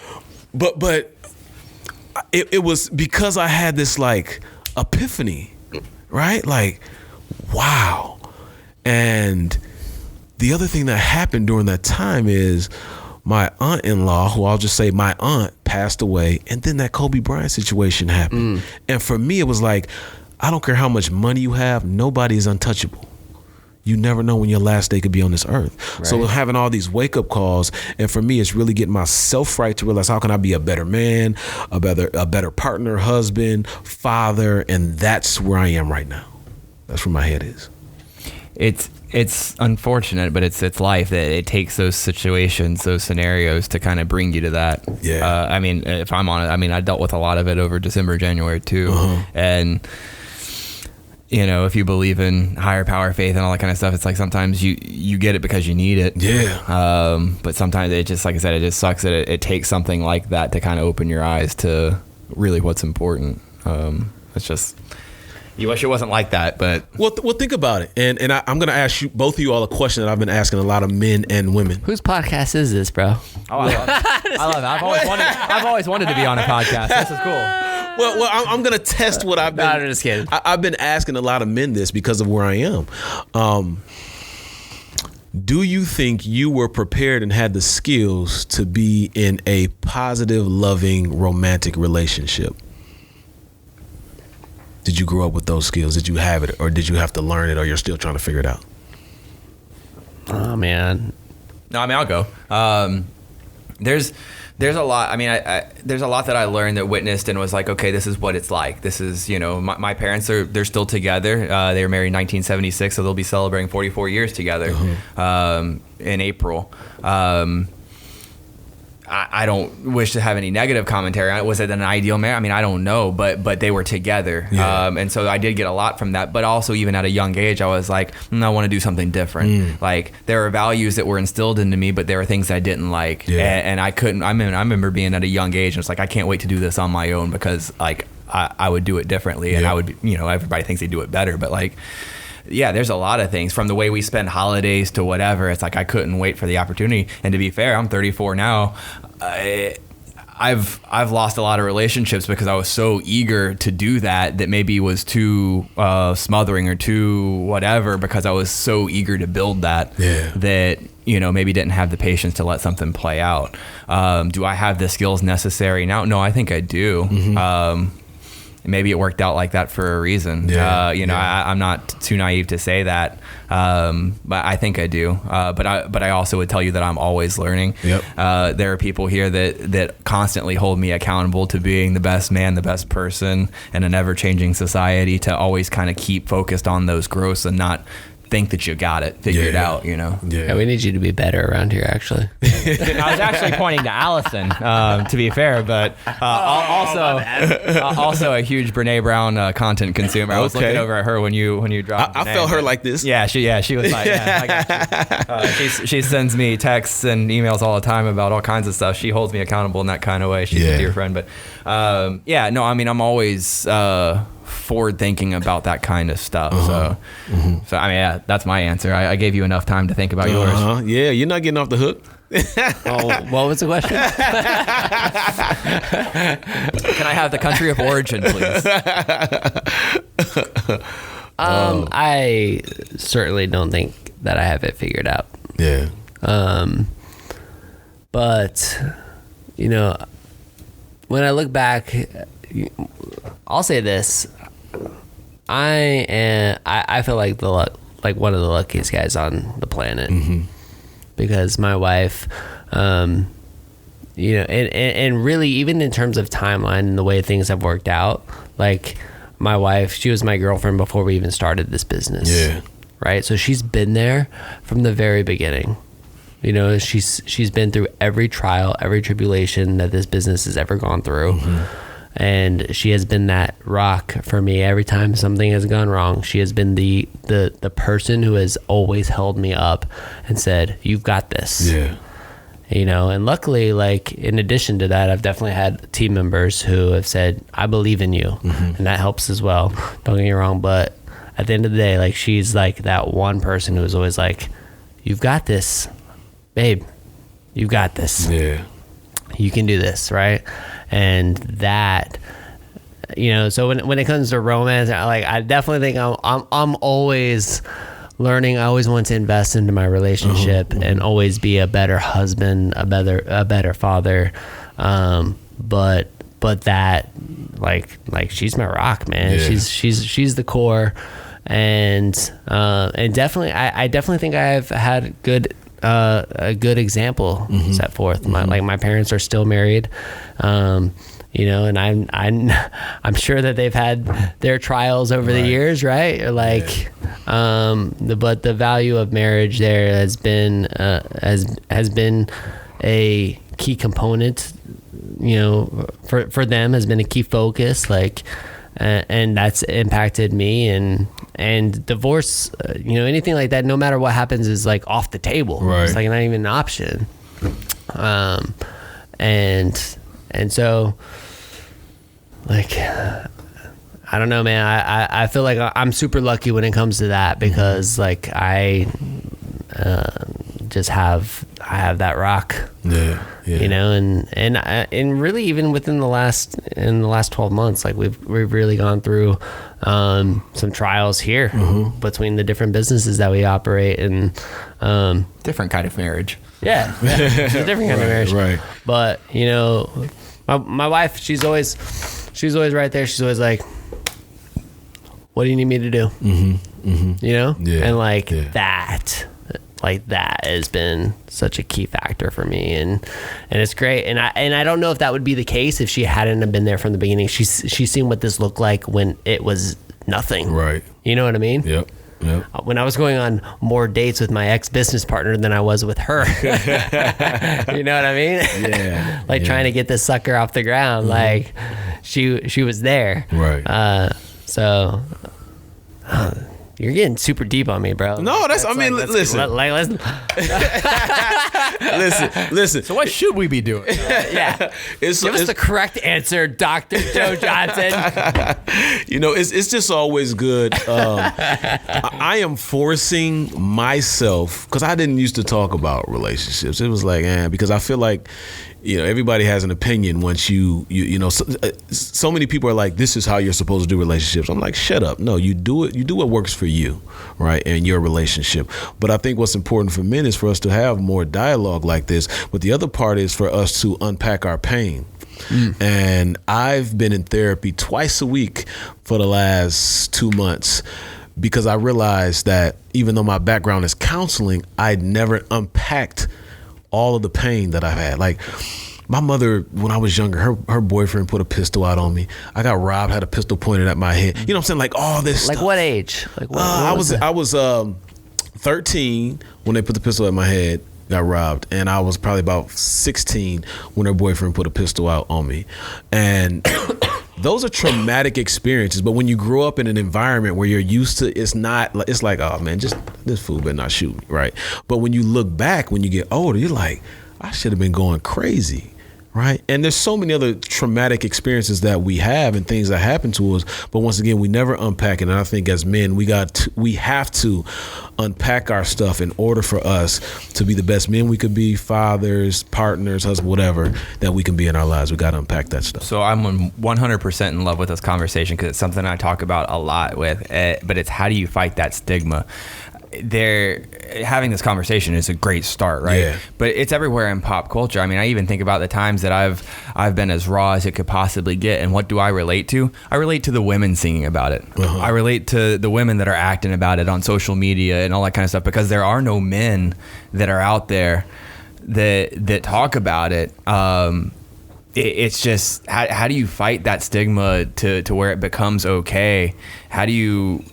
it was because I had this like epiphany, right? Like, wow. And the other thing that happened during that time is my aunt-in-law, who I'll just say my aunt, passed away, and then that Kobe Bryant situation happened. And for me, it was like, I don't care how much money you have, nobody is untouchable. You never know when your last day could be on this earth. Right. So having all these wake-up calls, and for me, it's really getting myself right to realize, how can I be a better man, a better partner, husband, father, and that's where I am right now. That's where my head is. It's unfortunate, but it's life that it takes those situations, those scenarios to kind of bring you to that. Yeah. I mean, if I'm on it, I dealt with a lot of it over December, January too. And, you know, if you believe in higher power, faith, and all that kind of stuff, it's like sometimes you get it because you need it. Yeah. But sometimes it just, like I said, it just sucks that it takes something like that to kind of open your eyes to really what's important. It's just... You wish it wasn't like that, but... Well, think about it. And I'm going to ask you, both of you all, a question that I've been asking a lot of men and women. Whose podcast is this, bro? Oh, I love it. I've always wanted to be on a podcast. This is cool. Well, I'm going to test what I've been... No, I'm just kidding. I've been asking a lot of men this because of where I am. Do you think you were prepared and had the skills to be in a positive, loving, romantic relationship? Did you grow up with those skills? Did you have it, or did you have to learn it, or you're still trying to figure it out? Oh man. No, I'll go. There's a lot. There's a lot that I learned that witnessed and was like, okay, this is what it's like. This is, you know, my parents they're still together. They were married in 1976, so they'll be celebrating 44 years together in April. I don't wish to have any negative commentary. Was it an ideal marriage? I don't know, but they were together. Yeah. And so I did get a lot from that. But also, even at a young age, I was like, I want to do something different. Like, there were values that were instilled into me, but there were things I didn't like. Yeah. And I couldn't. I remember being at a young age, and it's like, I can't wait to do this on my own, because like I would do it differently, and I would, you know, everybody thinks they do it better, but like, yeah, there's a lot of things, from the way we spend holidays to whatever. It's like I couldn't wait for the opportunity. And to be fair, I'm 34 now. I've lost a lot of relationships because I was so eager to do that maybe was too smothering or too whatever, because I was so eager to build that that, you know, maybe didn't have the patience to let something play out. Do I have the skills necessary now? No, I think I do. Maybe it worked out like that for a reason. I'm not too naive to say that, but I think I do. But I also would tell you that I'm always learning. There are people here that constantly hold me accountable to being the best man, the best person in an ever-changing society, to always kind of keep focused on those growths and not think that you got it figured out, you know. Yeah, we need you to be better around here, actually. I was actually pointing to Allison, to be fair, but also a huge Brene Brown content consumer. I was looking over at her when you dropped. I felt her like this. Yeah, she was like, I got you. She sends me texts and emails all the time about all kinds of stuff. She holds me accountable in that kind of way. She's a dear friend, but I'm always forward thinking about that kind of stuff. So that's my answer. I gave you enough time to think about yours. Yeah, you're not getting off the hook. What was the question? Can I have the country of origin, please? I certainly don't think that I have it figured out. Yeah. But, you know, when I look back, I'll say this: I feel like one of the luckiest guys on the planet. because my wife, you know, and really even in terms of timeline and the way things have worked out, like my wife, she was my girlfriend before we even started this business. Yeah. Right. So she's been there from the very beginning. You know, she's been through every trial, every tribulation that this business has ever gone through. Mm-hmm. And she has been that rock for me every time something has gone wrong. She has been the person who has always held me up and said, "You've got this." Yeah. You know, and luckily, like, in addition to that, I've definitely had team members who have said, "I believe in you." Mm-hmm. And that helps as well. Don't get me wrong. But at the end of the day, like, she's like that one person who is always like, "You've got this, babe. You've got this. Yeah. You can do this." Right. And that, you know, so when it comes to romance, like, I definitely think I'm always learning. I always want to invest into my relationship and always be a better husband, a better father. But that, like she's my rock, man. Yeah. She's the core, and definitely, I definitely think I've had a good example set forth. My parents are still married, you know, and I'm sure that they've had their trials over the years, right? Like, but the value of marriage there has been a key component, you know, for them, has been a key focus, like, and that's impacted me. And divorce, you know, anything like that, no matter what happens, is like off the table. Right. It's like not even an option. And so, like, I don't know, man. I feel like I'm super lucky when it comes to that, because like I have that rock. Yeah. You know, and really even within the last 12 months, like we've really gone through some trials here between the different businesses that we operate, and different kind of marriage. Yeah, it's a different kind of marriage. Right. But you know, my wife, she's always right there. She's always like, "What do you need me to do?" You know, and like that. Like, that has been such a key factor for me, and it's great. And I don't know if that would be the case if she hadn't have been there from the beginning. She's seen what this looked like when it was nothing. Right. You know what I mean? Yep. When I was going on more dates with my ex-business partner than I was with her. You know what I mean? Yeah. Like trying to get this sucker off the ground. Like, she was there. Right. So. You're getting super deep on me, bro. No, that's I mean, listen. Listen. So what should we be doing? Yeah. Give us the correct answer, Dr. Joe Johnson. You know, it's just always good. I am forcing myself, because I didn't used to talk about relationships. It was like, because I feel like, you know, everybody has an opinion once you know, so many people are like, this is how you're supposed to do relationships. I'm like, shut up. No, you do it. You do what works for you, right, and your relationship. But I think what's important for men is for us to have more dialogue like this. But the other part is for us to unpack our pain. And I've been in therapy twice a week for the last 2 months, because I realized that even though my background is counseling, I'd never unpacked all of the pain that I've had. Like, my mother, when I was younger, her boyfriend put a pistol out on me. I got robbed, had a pistol pointed at my head. You know what I'm saying? Like, all this stuff. Like, what age? Like, what I was 13 when they put the pistol at my head, got robbed, and I was probably about 16 when her boyfriend put a pistol out on me. And those are traumatic experiences, but when you grow up in an environment where you're used to, it's like, oh man, just this fool better not shoot me, right? But when you look back, when you get older, you're like, I should have been going crazy, right? And there's so many other traumatic experiences that we have and things that happen to us, but once again, we never unpack it. And I think as men, we have to unpack our stuff in order for us to be the best men we could be, fathers, partners, husbands, whatever that we can be in our lives. We got to unpack that stuff. So I'm 100% in love with this conversation, because it's something I talk about a lot with, but it's how do you fight that stigma? they're having this conversation is a great start, right? Yeah. But it's everywhere in pop culture. I mean, I even think about the times that I've been as raw as it could possibly get, and what do I relate to? I relate to the women singing about it. I relate to the women that are acting about it on social media and all that kind of stuff, because there are no men that are out there that talk about it. It's just how do you fight that stigma to where it becomes okay? How do you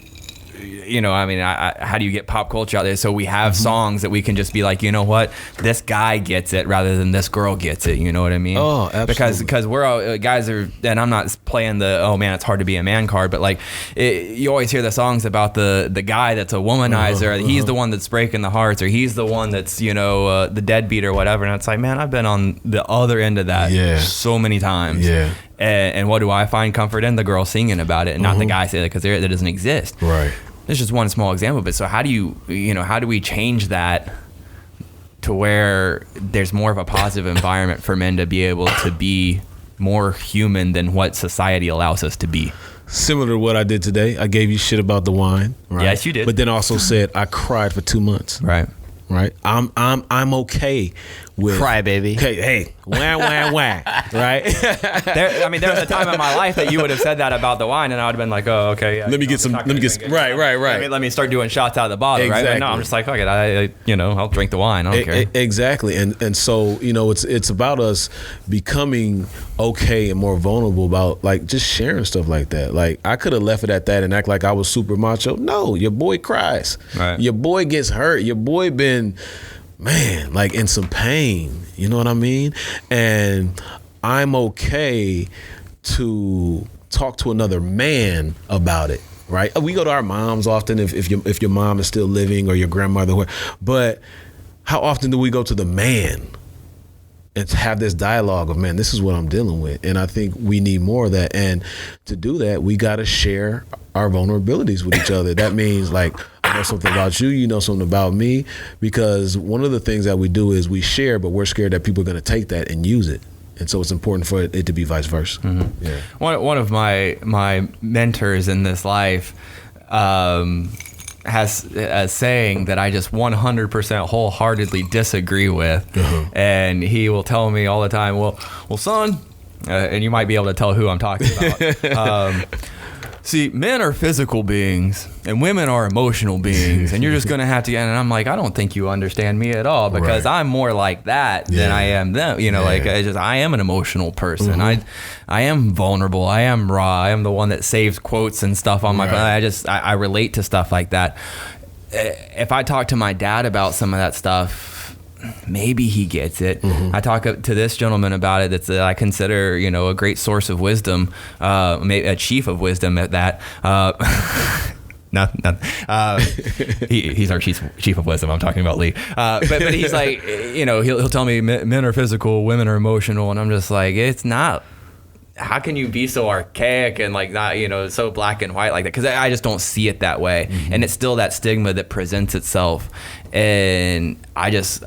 how do you get pop culture out there so we have songs that we can just be like, you know what, this guy gets it rather than this girl gets it, you know what I mean? Oh, absolutely. Because we're all guys are, and I'm not playing the oh man it's hard to be a man card, but like you always hear the songs about the guy that's a womanizer, he's the one that's breaking the hearts, or he's the one that's the deadbeat or whatever, and it's like, man, I've been on the other end of that so many times. And what do I find comfort in? The girl singing about it, and not the guy saying it, because that doesn't exist. Right. This is just one small example, but so how do how do we change that to where there's more of a positive environment for men to be able to be more human than what society allows us to be? Similar to what I did today. I gave you shit about the wine. Right? Yes, you did. But then also said I cried for 2 months. Right. Right. I'm okay with cry, baby. Okay, hey, wah, right? There was a time in my life that you would have said that about the wine, and I would have been like, oh, okay. Yeah, let me get some. Right. Let me start doing shots out of the bottle, exactly. Right? But no, I'm just like, okay, I'll drink the wine. I don't care. Exactly, and so it's about us becoming okay and more vulnerable about like just sharing stuff like that. Like I could have left it at that and act like I was super macho. No, your boy cries. Right. Your boy gets hurt. Your boy been. Man, like in some pain, you know what I mean? And I'm okay to talk to another man about it, right? We go to our moms often if your mom is still living, or your grandmother, but how often do we go to the man and have this dialogue of, man, this is what I'm dealing with? And I think we need more of that. And to do that, we got to share our vulnerabilities with each other. That means like, I know something about you, you know something about me, because one of the things that we do is we share, but we're scared that people are going to take that and use it. And so it's important for it to be vice versa. Mm-hmm. Yeah. One of my mentors in this life has a saying that I just 100% wholeheartedly disagree with. And he will tell me all the time, well, son, and you might be able to tell who I'm talking about. See, men are physical beings and women are emotional beings, and you're just going to have to, and I'm like, I don't think you understand me at all, because I'm more like that than I am them. Like I am an emotional person. I am vulnerable. I am raw. I am the one that saves quotes and stuff on my phone. I relate to stuff like that. If I talk to my dad about some of that stuff, maybe he gets it. I talk to this gentleman about it that I consider, a great source of wisdom, maybe a chief of wisdom at that. He's our chief of wisdom. I'm talking about Lee. But he's like, he'll tell me men are physical, women are emotional, and I'm just like, it's not. How can you be so archaic and like not, so black and white like that? Because I just don't see it that way. And it's still that stigma that presents itself. And I just,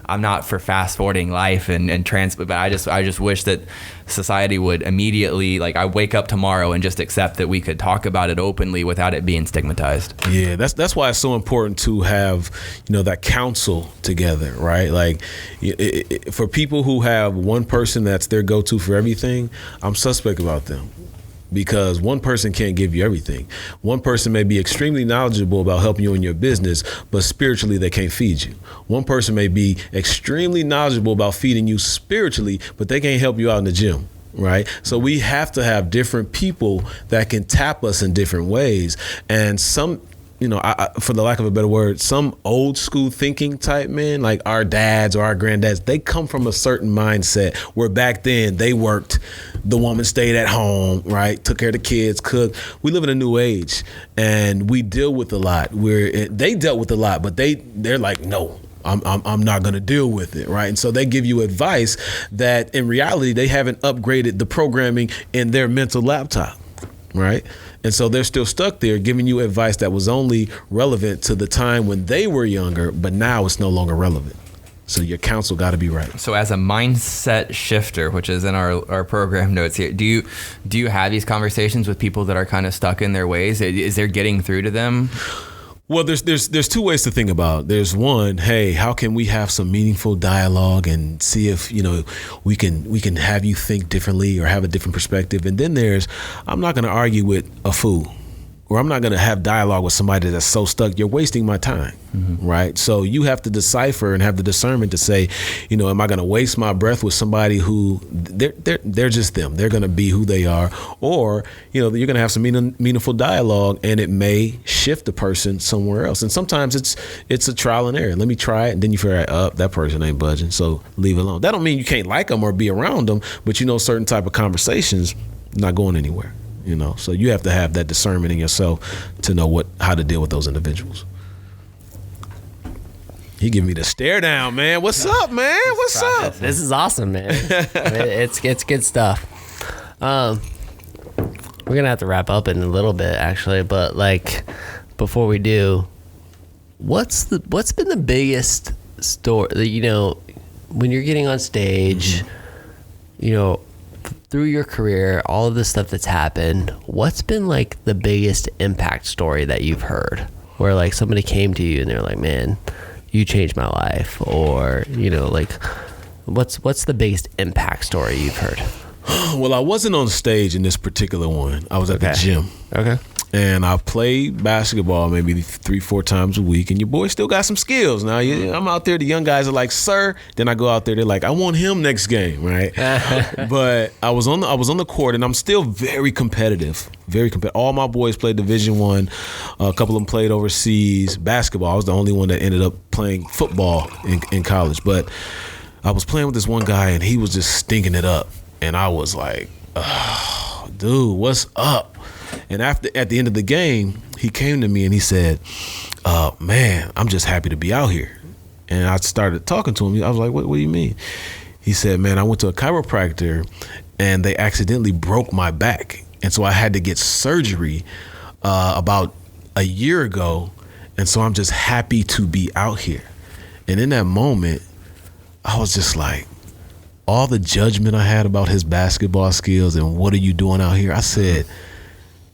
I'm not for fast forwarding life and but I just wish that society would immediately, like, I wake up tomorrow and just accept that we could talk about it openly without it being stigmatized. Yeah, that's why it's so important to have, that counsel together, right? Like, for people who have one person that's their go-to for everything, I'm suspect about them. Because one person can't give you everything. One person may be extremely knowledgeable about helping you in your business, but spiritually they can't feed you. One person may be extremely knowledgeable about feeding you spiritually, but they can't help you out in the gym. Right. So we have to have different people that can tap us in different ways. And some, for the lack of a better word, some old school thinking type men, like our dads or our granddads, they come from a certain mindset where back then they worked, the woman stayed at home, right? Took care of the kids, cooked. We live in a new age and we deal with a lot. They dealt with a lot, but they're like, no. I'm not going to deal with it, right? And so they give you advice that in reality, they haven't upgraded the programming in their mental laptop, right? And so they're still stuck there giving you advice that was only relevant to the time when they were younger, but now it's no longer relevant. So your counsel got to be right. So as a mindset shifter, which is in our program notes here, do you have these conversations with people that are kind of stuck in their ways? Is there getting through to them? Well, there's two ways to think about it. There's one, hey, how can we have some meaningful dialogue and see if, we can have you think differently or have a different perspective. And then there's, I'm not going to argue with a fool, or I'm not going to have dialogue with somebody that's so stuck. You're wasting my time, right? So you have to decipher and have the discernment to say, am I going to waste my breath with somebody who they're just them. They're going to be who they are, or you're going to have some meaningful dialogue, and it may shift the person somewhere else. And sometimes it's a trial and error. Let me try it, and then you figure out, that person ain't budging, so leave it alone. That don't mean you can't like them or be around them, but certain type of conversations not going anywhere. So you have to have that discernment in yourself to know how to deal with those individuals. He giving me the stare down, man. What's up, man? What's up? This is awesome, man. It's good stuff. We're gonna have to wrap up in a little bit, actually, but before we do, what's been the biggest story? When you're getting on stage, through your career, all of the stuff that's happened, what's been the biggest impact story that you've heard, where somebody came to you and they're like, man, you changed my life, or what's the biggest impact story you've heard? Well, I wasn't on stage in this particular one. I was at the gym. Okay. And I played basketball maybe 3-4 times a week, and your boy still got some skills. Now I'm out there, the young guys are like, sir. Then I go out there, they're like, I want him next game, right? But I was on the court, and I'm still very competitive. Very competitive. All my boys played Division I. A couple of them played overseas basketball. I was the only one that ended up playing football in college. But I was playing with this one guy, and he was just stinking it up. And I was like, oh, dude, what's up? And at the end of the game, he came to me and he said, man, I'm just happy to be out here. And I started talking to him. I was like, what do you mean? He said, man, I went to a chiropractor and they accidentally broke my back. And so I had to get surgery about a year ago. And so I'm just happy to be out here. And in that moment, I was just like, all the judgment I had about his basketball skills and what are you doing out here? I said,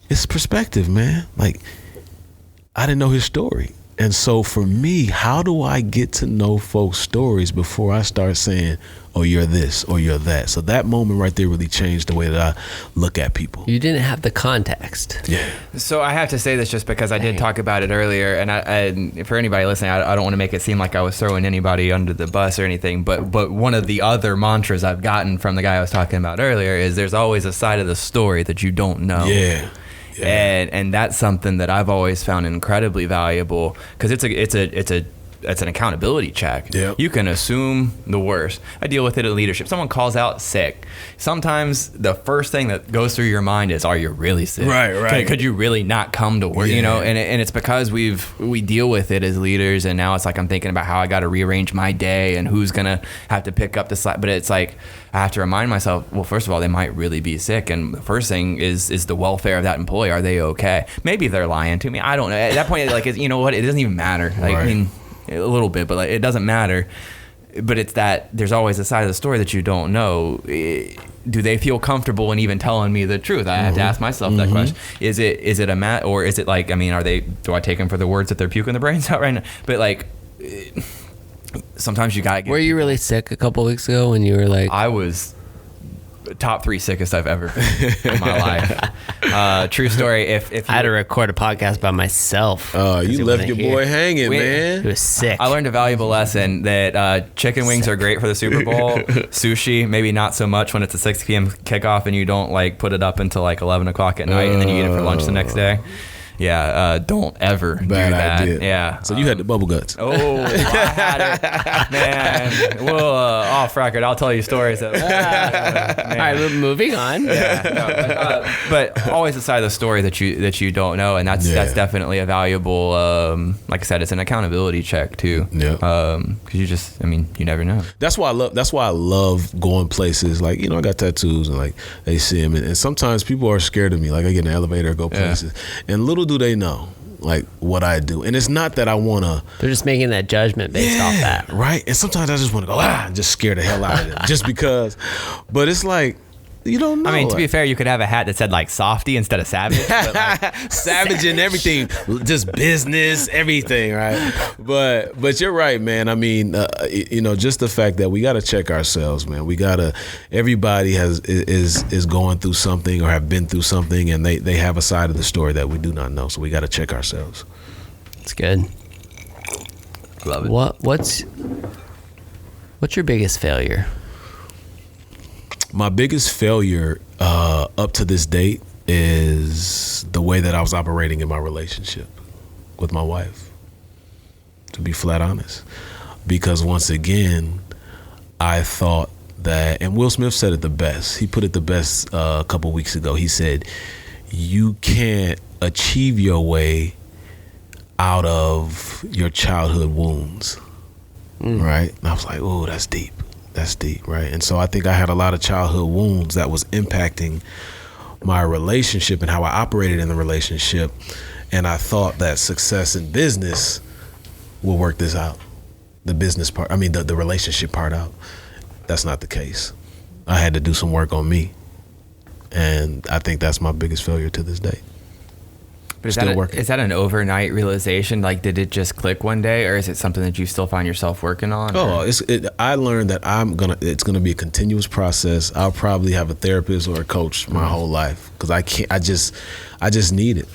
it's perspective, man. I didn't know his story. And so for me, how do I get to know folks' stories before I start saying, oh, you're this or you're that? So that moment right there really changed the way that I look at people. You didn't have the context. Yeah. So I have to say this just because I did talk about it earlier, and I for anybody listening, I don't want to make it seem like I was throwing anybody under the bus or anything, but one of the other mantras I've gotten from the guy I was talking about earlier is there's always a side of the story that you don't know. Yeah. Yeah. And that's something that I've always found incredibly valuable, because it's an accountability check. Yep. You can assume the worst. I deal with it in leadership. Someone calls out sick. Sometimes the first thing that goes through your mind is, are you really sick? Right. Could you really not come to work? Yeah. And it's because we deal with it as leaders, and now it's like I'm thinking about how I got to rearrange my day and who's gonna have to pick up the slack. But it's like I have to remind myself, well, first of all, they might really be sick, and the first thing is the welfare of that employee. Are they okay? Maybe they're lying to me. I don't know. At that point, you know what? It doesn't even matter. Right. I mean, a little bit, but it doesn't matter. But it's that there's always a side of the story that you don't know. Do they feel comfortable in even telling me the truth? I have to ask myself that question. Is it a or is it do I take them for the words that they're puking the brains out right now? But sometimes you gotta get. Were you really sick a couple weeks ago when you were like? I was top 3 sickest I've ever been in my life. True story. If I had to record a podcast by myself. You left your boy hanging, man. He was sick. I learned a valuable lesson that chicken wings are great for the Super Bowl. Sushi, maybe not so much when it's a 6 p.m. kickoff and you don't put it up until 11 o'clock at night and then you eat it for lunch the next day. Yeah, don't ever do that. Idea. Yeah. So you had the bubble guts. Oh, I had it. Man. Well, off record, I'll tell you stories. All right, we're moving on. Yeah. But always the side of the story that you don't know, and that's definitely a valuable, like I said, it's an accountability check too. Yeah. Because you never know. That's why I love going places. I got tattoos and they see them, and sometimes people are scared of me. I get in the elevator or go places, and little do they know what I do. And it's not that I want to. They're just making that judgment based off that. Right. And sometimes I just want to go, and just scare the hell out of them just because. But it's you don't know. I mean, to be fair, you could have a hat that said like softy instead of savage. But like, savage and everything, just business, everything, right? But you're right, man. I mean, just the fact that we got to check ourselves, man. We gotta. Everybody is going through something or have been through something, and they have a side of the story that we do not know. So we got to check ourselves. It's good. love it. What's your biggest failure? My biggest failure up to this date is the way that I was operating in my relationship with my wife, to be flat honest. Because once again, I thought that, and Will Smith said it the best. He put it the best a couple weeks ago. He said, you can't achieve your way out of your childhood wounds, right? And I was like, oh, that's deep. That's deep, right? And so I think I had a lot of childhood wounds that was impacting my relationship and how I operated in the relationship. And I thought that success in business will work this out. The business part, the relationship part out. That's not the case. I had to do some work on me. And I think that's my biggest failure to this day. But is that an overnight realization? Like, did it just click one day, or is it something that you still find yourself working on? Oh, I learned that it's gonna be a continuous process. I'll probably have a therapist or a coach my whole life, because I just need it.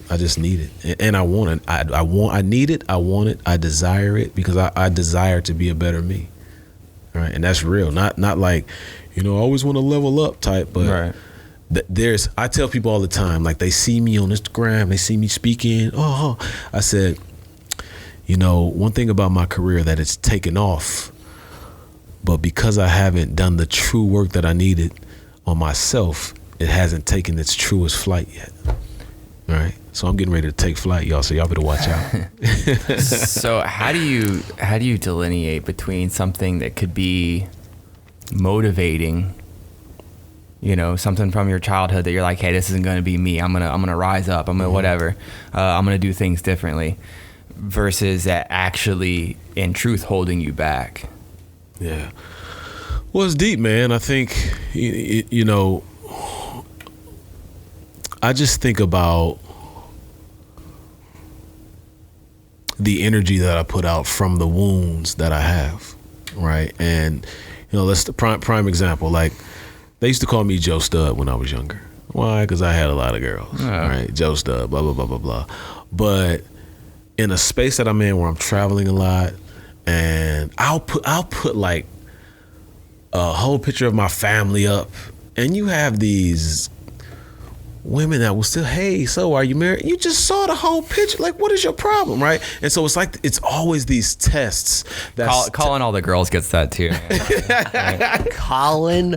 I just need it, and I want it. I need it. I want it. I desire it, because I desire to be a better me. Right, and that's real. Not like, I always want to level up type, but. Right. I tell people all the time, like, they see me on Instagram, they see me speaking. I said, one thing about my career that it's taken off, but because I haven't done the true work that I needed on myself, it hasn't taken its truest flight yet. All right. So I'm getting ready to take flight, y'all. So y'all better watch out. So how do you delineate between something that could be motivating, something from your childhood that you're like, hey, this isn't going to be me. I'm gonna rise up. I'm gonna whatever. I'm gonna do things differently, versus that actually, in truth, holding you back. Yeah. Well, it's deep, man. I think, I just think about the energy that I put out from the wounds that I have, right? And let's the prime example, like. They used to call me Joe Stud when I was younger. Why? Because I had a lot of girls, right? Joe Stud, blah, blah, blah, blah, blah. But in a space that I'm in where I'm traveling a lot, and I'll put like a whole picture of my family up, and you have these women that will still, hey, so are you married? You just saw the whole picture. Like, what is your problem, right? And so it's always these tests. Collin all the girls gets that too. Right. Collin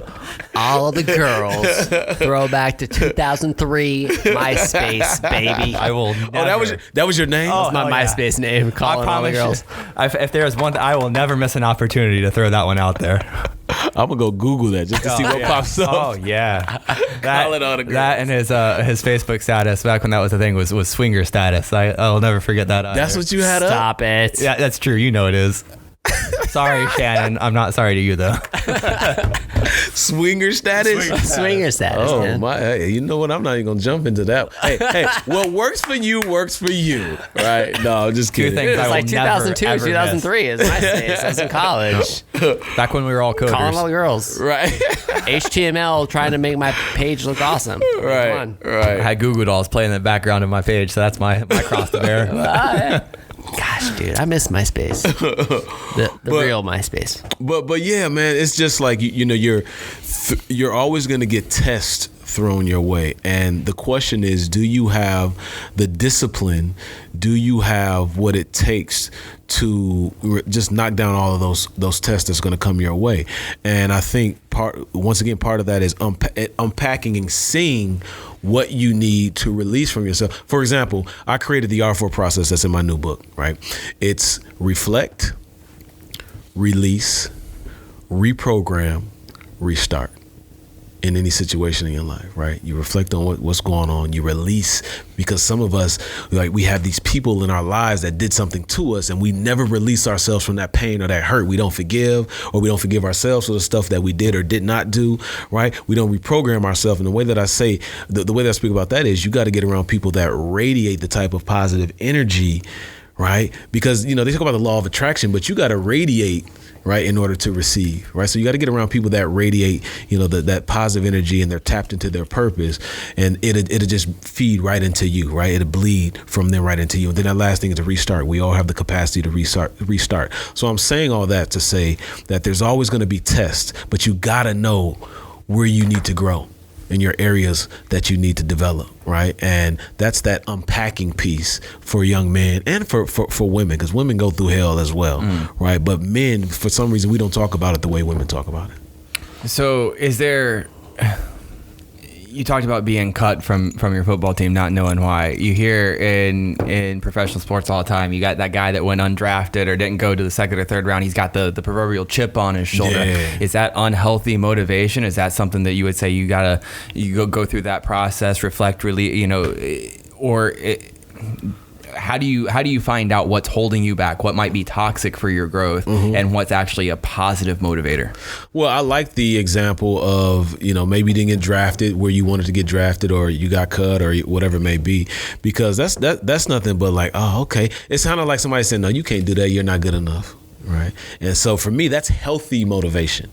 all the girls. Throwback to 2003 MySpace, baby. I will never. That was your name? That's my MySpace name, Collin all the girls. If there's one, I will never miss an opportunity to throw that one out there. I'm gonna go Google that just to see what pops up. Oh yeah, that and his Facebook status back when that was the thing was swinger status. I'll never forget that either. That's what you had up? Stop it. Yeah, that's true. You know it is. Sorry, Shannon. I'm not sorry to you though. Swinger status? Swinger status. Oh man. my! Hey, you know what? I'm not even gonna jump into that. Hey, what works for you works for you, right? No, I'm just kidding. Two things It's like 2002, 2003 is MySpace. I was in college. Back when we were all coders. Calling all the girls. Right. HTML trying to make my page look awesome. Right. I had Goo Goo Dolls playing in the background of my page, so that's my cross to bear. Yeah. Gosh, dude, I miss MySpace. The real MySpace. But yeah, man, it's just like you're always gonna get tests thrown your way, and the question is, do you have the discipline? Do you have what it takes to just knock down all of those tests that's going to come your way? And I think part of that is unpacking and seeing what you need to release from yourself. For example, I created the R4 process that's in my new book, right? It's reflect, release, reprogram, restart. in any situation in your life, right? You reflect on what's going on. You release, because some of us, like, we have these people in our lives that did something to us, and we never release ourselves from that pain or that hurt. We don't forgive, or we don't forgive ourselves for the stuff that we did or did not do, right? We don't reprogram ourselves. And the way that I say, the way that I speak about that is, you got to get around people that radiate the type of positive energy, right? Because, they talk about the law of attraction, but you got to radiate, right, in order to receive, right? So you got to get around people that radiate, that positive energy, and they're tapped into their purpose, and it'll just feed right into you, right? It'll bleed from them right into you. And then that last thing is to restart. We all have the capacity to restart. So I'm saying all that to say that there's always going to be tests, but you got to know where you need to grow in your areas that you need to develop, right? And that's that unpacking piece for young men and for women, because women go through hell as well, right? But men, for some reason, we don't talk about it the way women talk about it. So you talked about being cut from your football team, not knowing why. You hear in professional sports all the time, you got that guy that went undrafted or didn't go to the second or third round. He's got the proverbial chip on his shoulder. Yeah. Is that unhealthy motivation? Is that something that you would say you go through that process, reflect, really, how do you find out what's holding you back, what might be toxic for your growth, and what's actually a positive motivator? Well, I like the example of, maybe you didn't get drafted where you wanted to get drafted, or you got cut, or whatever it may be, because that's nothing but like, oh, okay. It's kind of like somebody saying, no, you can't do that. You're not good enough. Right. And so for me, that's healthy motivation.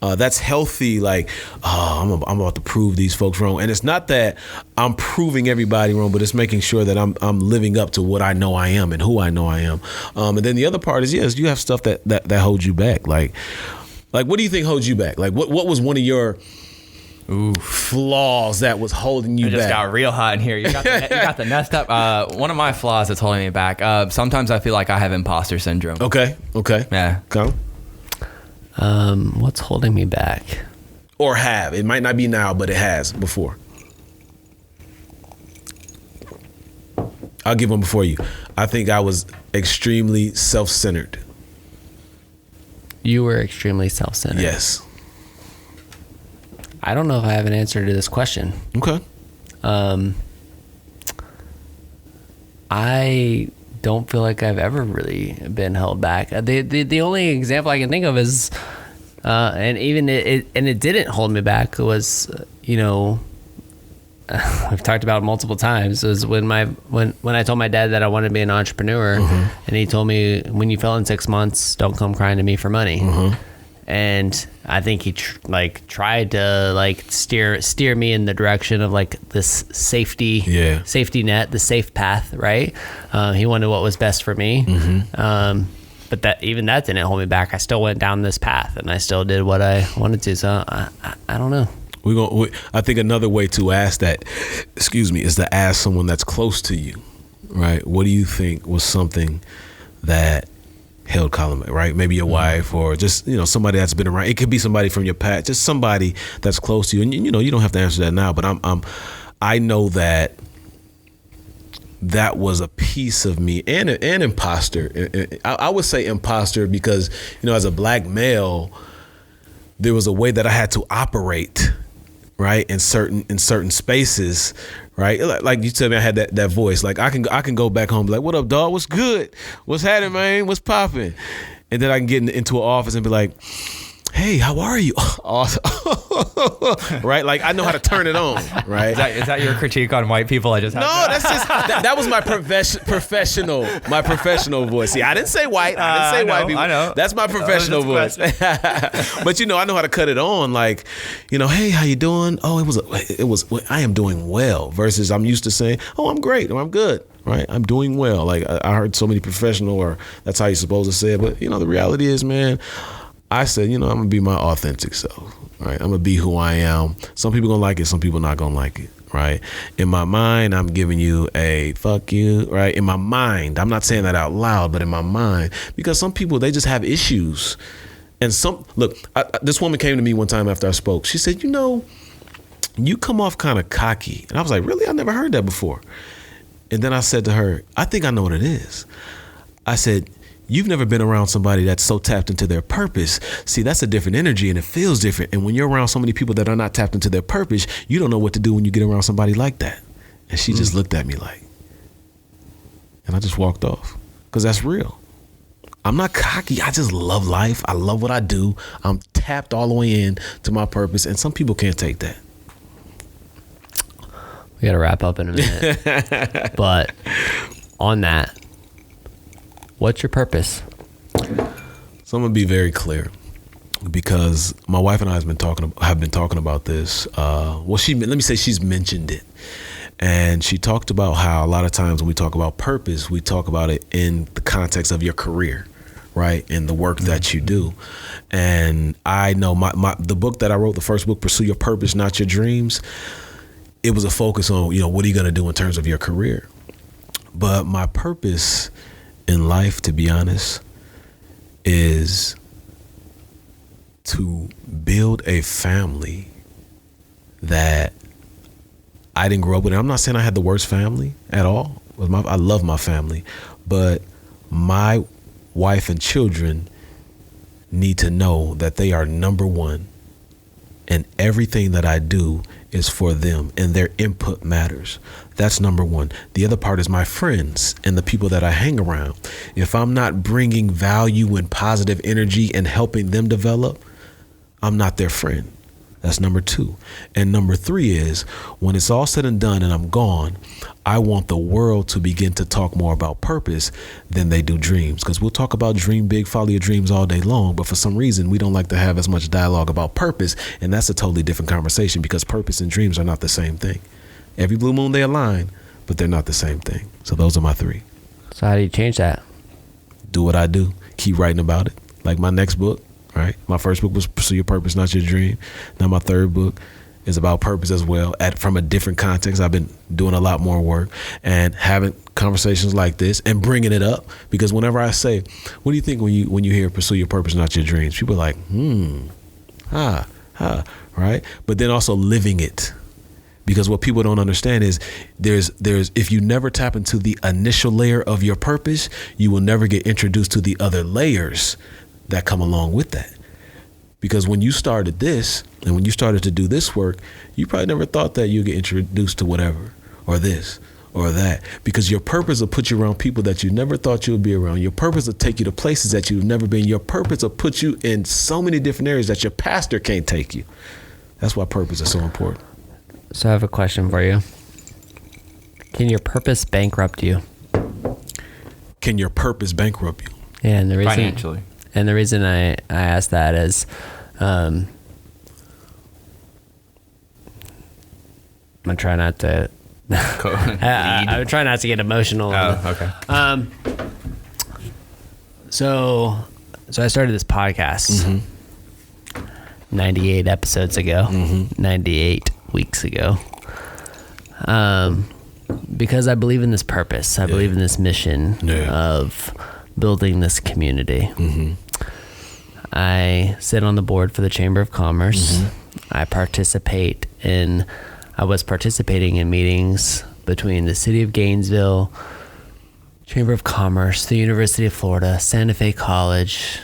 That's healthy, like, oh, I'm about to prove these folks wrong. And it's not that I'm proving everybody wrong, but it's making sure that I'm living up to what I know I am and who I know I am. And then the other part is, yes, you have stuff that holds you back. Like what do you think holds you back? Like what was one of your flaws that was holding you back? It just got real hot in here. You got the nest up. One of my flaws that's holding me back. Sometimes I feel like I have imposter syndrome. Okay. Yeah. Come. What's holding me back? Or have. It might not be now, but it has before. I'll give one before you. I think I was extremely self-centered. You were extremely self-centered? Yes. I don't know if I have an answer to this question. Okay. I don't feel like I've ever really been held back. The only example I can think of is, and even it didn't hold me back, was, I've talked about it multiple times, was when I told my dad that I wanted to be an entrepreneur, and he told me, when you fail in 6 months, don't come crying to me for money. And I think he tried to steer me in the direction of this safety net, the safe path, right? He wanted what was best for me. But that didn't hold me back. I still went down this path, and I still did what I wanted to. So I don't know. I think another way to ask that, is to ask someone that's close to you, right? What do you think was something that held Collin, right? Maybe your wife, or just, somebody that's been around. It could be somebody from your past, just somebody that's close to you. And, you don't have to answer that now, but I know that was a piece of me, and imposter. I would say imposter because, as a black male, there was a way that I had to operate, right, in certain spaces, right? Like you told me, I had that voice. Like I can go back home and be like, "What up, dog? What's good? What's happening, man? What's popping?" And then I can get into an office and be like, "Hey, how are you?" Awesome. Right? Like I know how to turn it on, right? Is that your critique on white people? I just No, that's just that was my professional voice. See, I didn't say white. I didn't say white people. I know. That's my professional voice. But I know how to cut it on. Like, hey, how you doing? Oh, it was. I am doing well. Versus I'm used to saying, "Oh, I'm great," or "I'm good." Right, I'm doing well. Like I heard so many professional, or that's how you're supposed to say it. But the reality is, man, I said, I'm gonna be my authentic self, right? I'm gonna be who I am. Some people gonna like it, some people not gonna like it, right? In my mind, I'm giving you a fuck you, right? In my mind, I'm not saying that out loud, but in my mind, because some people, they just have issues. And this woman came to me one time after I spoke. She said, you come off kind of cocky. And I was like, really? I never heard that before. And then I said to her, I think I know what it is. I said, You've never been around somebody that's so tapped into their purpose. See, that's a different energy and it feels different. And when you're around so many people that are not tapped into their purpose, you don't know what to do when you get around somebody like that. And she just looked at me like, and I just walked off, because that's real. I'm not cocky. I just love life. I love what I do. I'm tapped all the way in to my purpose. And some people can't take that. We got to wrap up in a minute. But on that, what's your purpose? So I'm gonna be very clear, because my wife and I have been talking about this. Let me say she's mentioned it, and she talked about how a lot of times when we talk about purpose, we talk about it in the context of your career, right, and the work that you do. And I know the book that I wrote, the first book, Pursue Your Purpose, Not Your Dreams. It was a focus on, what are you gonna do in terms of your career? But my purpose in life, to be honest, is to build a family that I didn't grow up with. And I'm not saying I had the worst family at all. I love my family, but my wife and children need to know that they are number one, and everything that I do is for them, and their input matters. That's number one. The other part is my friends and the people that I hang around. If I'm not bringing value and positive energy and helping them develop, I'm not their friend. That's number two. And number three is, when it's all said and done and I'm gone, I want the world to begin to talk more about purpose than they do dreams. Because we'll talk about dream big, follow your dreams all day long, but for some reason we don't like to have as much dialogue about purpose, and that's a totally different conversation, because purpose and dreams are not the same thing. Every blue moon they align, but they're not the same thing. So those are my three. So how do you change that? Do what I do. Keep writing about it. Like my next book, right? My first book was Pursue Your Purpose, Not Your Dream. Now my third book is about purpose as well, from a different context. I've been doing a lot more work and having conversations like this and bringing it up, because whenever I say, what do you think when you hear Pursue Your Purpose, Not Your Dreams? People are like, right? But then also living it. Because what people don't understand is there's if you never tap into the initial layer of your purpose, you will never get introduced to the other layers that come along with that. Because when you started this and when you started to do this work, you probably never thought that you'd get introduced to whatever or this or that, because your purpose will put you around people that you never thought you would be around. Your purpose will take you to places that you've never been. Your purpose will put you in so many different areas that your pastor can't take you. That's why purpose is so important. So I have a question for you. Can your purpose bankrupt you? Can your purpose bankrupt you? Yeah, and the reason financially. And the reason I asked that is, I'm gonna try not to. I'm trying not to get emotional. Oh, okay. So I started this podcast 98 episodes ago, 98 weeks ago, because I believe in this purpose. I believe in this mission of building this community. I sit on the board for the Chamber of Commerce. I was participating in meetings between the City of Gainesville, Chamber of Commerce, the University of Florida, Santa Fe College,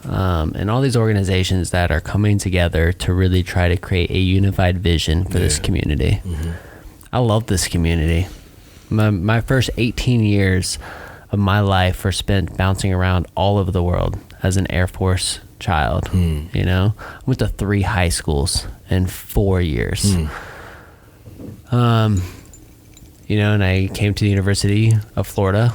and all these organizations that are coming together to really try to create a unified vision for this community. I love this community. My first 18 years of my life were spent bouncing around all over the world as an Air Force child. I went to 3 high schools in 4 years. And I came to the University of Florida,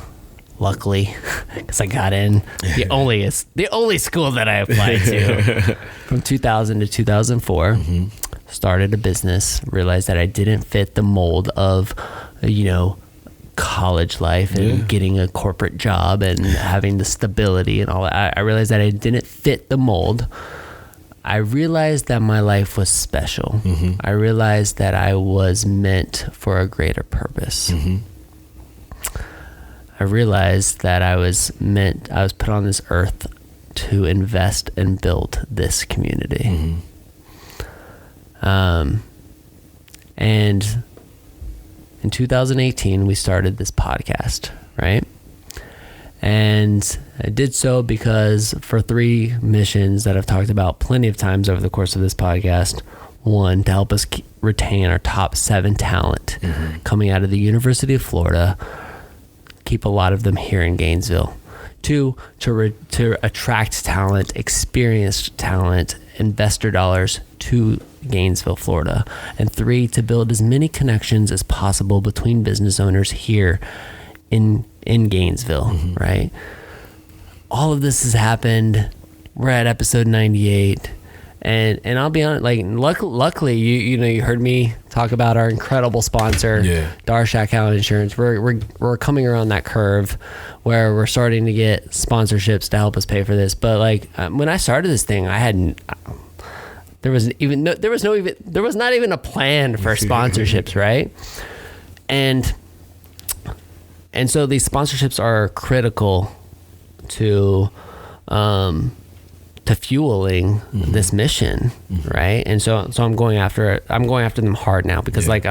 luckily, because I got in the only school that I applied to from 2000 to 2004. Started a business, realized that I didn't fit the mold of, college life and getting a corporate job and having the stability and all that. I realized that I didn't fit the mold. I realized that my life was special. I realized that I was meant for a greater purpose. I realized that I was put on this earth to invest and build this community. And in 2018, we started this podcast, right? And I did so because for 3 missions that I've talked about plenty of times over the course of this podcast. 1, to help us retain our top 7 talent coming out of the University of Florida, keep a lot of them here in Gainesville. 2, to attract talent, experienced talent, investor dollars to Gainesville, Florida. And 3, to build as many connections as possible between business owners here in Gainesville, right? All of this has happened. We're at episode 98. And I'll be honest, like, luckily, you heard me talk about our incredible sponsor, Darshak County Insurance. We're coming around that curve where we're starting to get sponsorships to help us pay for this. But like when I started this thing, there was not even a plan for sponsorships, right? And so these sponsorships are critical to fueling this mission, right? And so I'm going after it. I'm going after them hard now because we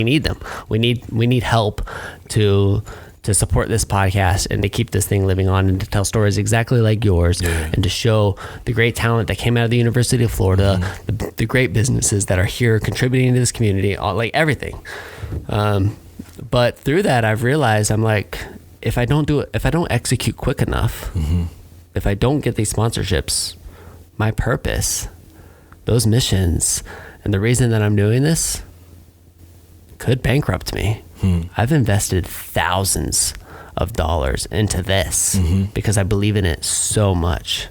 need them. We need help to support this podcast and to keep this thing living on and to tell stories exactly like yours and to show the great talent that came out of the University of Florida, the great businesses that are here contributing to this community, like everything. But through that, I've realized I'm like, if I don't execute quick enough, if I don't get these sponsorships, my purpose, those missions, and the reason that I'm doing this could bankrupt me. I've invested thousands of dollars into this because I believe in it so much.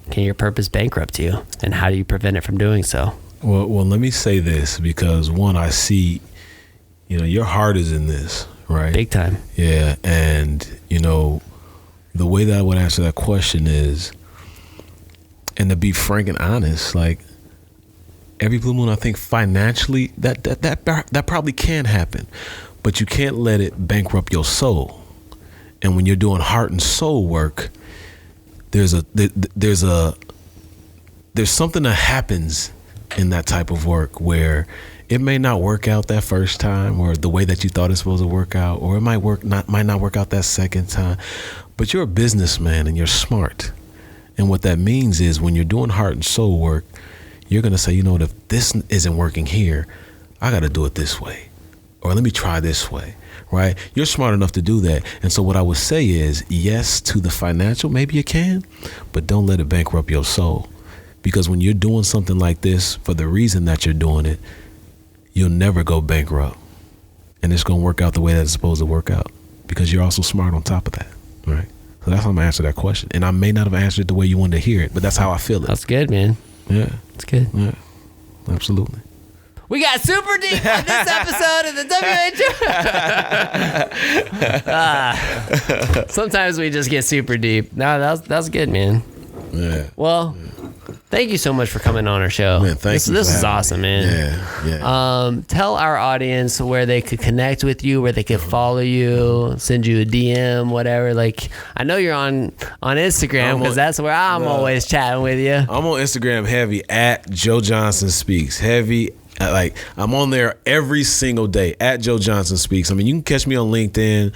Can your purpose bankrupt you? And how do you prevent it from doing so? Well, let me say this because one, I see, your heart is in this, right? Big time. Yeah. And, the way that I would answer that question is, and to be frank and honest, like every blue moon, I think financially that probably can happen, but you can't let it bankrupt your soul. And when you're doing heart and soul work, there's something that happens in that type of work where it may not work out that first time or the way that you thought it's supposed to work out, or it might not work out that second time. But you're a businessman and you're smart. And what that means is when you're doing heart and soul work, you're going to say, if this isn't working here, I got to do it this way. Or let me try this way, right? You're smart enough to do that. And so what I would say is yes to the financial, maybe you can, but don't let it bankrupt your soul. Because when you're doing something like this for the reason that you're doing it, you'll never go bankrupt. And it's going to work out the way that it's supposed to work out because you're also smart on top of that, right? So that's how I'm going to answer that question. And I may not have answered it the way you wanted to hear it, but that's how I feel it. That's good, man. Yeah. It's good. Yeah. Absolutely. We got super deep on this episode of the WHO. Sometimes we just get super deep. No, that's good, man. Yeah. Well, thank you so much for coming on our show. Man, thank you. This is awesome, man. Yeah. Tell our audience where they could connect with you, where they could follow you, send you a DM, whatever. Like, I know you're on Instagram because that's where I'm always chatting with you. I'm on Instagram heavy at Joe Johnson Speaks. Heavy. Like, I'm on there every single day at Joe Johnson Speaks. I mean, you can catch me on LinkedIn,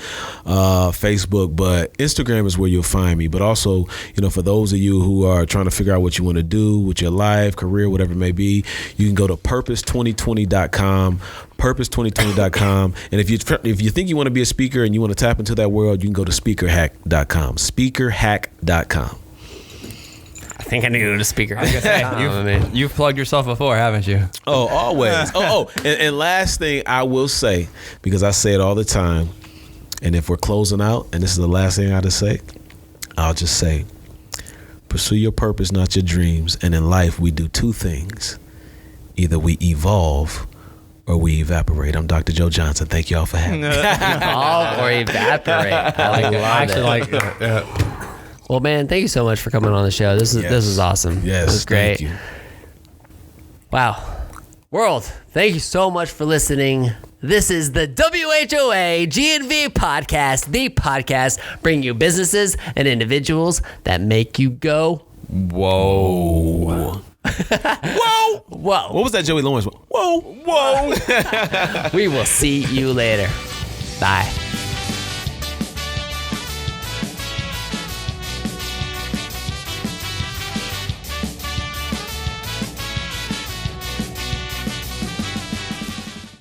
Facebook, but Instagram is where you'll find me. But also, for those of you who are trying to figure out what you want to do with your life, career, whatever it may be, you can go to purpose2020.com, purpose2020.com. And if you think you want to be a speaker and you want to tap into that world, you can go to speakerhack.com, speakerhack.com. I think I need to go to speaker. You've plugged yourself before, haven't you? Oh, always. And last thing I will say, because I say it all the time, and if we're closing out, and this is the last thing I have to say, I'll just say, pursue your purpose, not your dreams. And in life, we do 2 things. Either we evolve or we evaporate. I'm Dr. Joe Johnson. Thank you all for having me. Evolve or evaporate. I like it. Well, man, thank you so much for coming on the show. This is awesome. Yes, this is great. Thank you. Wow. World, thank you so much for listening. This is the WHOAGNV podcast, the podcast bringing you businesses and individuals that make you go, whoa. Whoa. Whoa. What was that Joey Lawrence? Whoa. Whoa. We will see you later. Bye.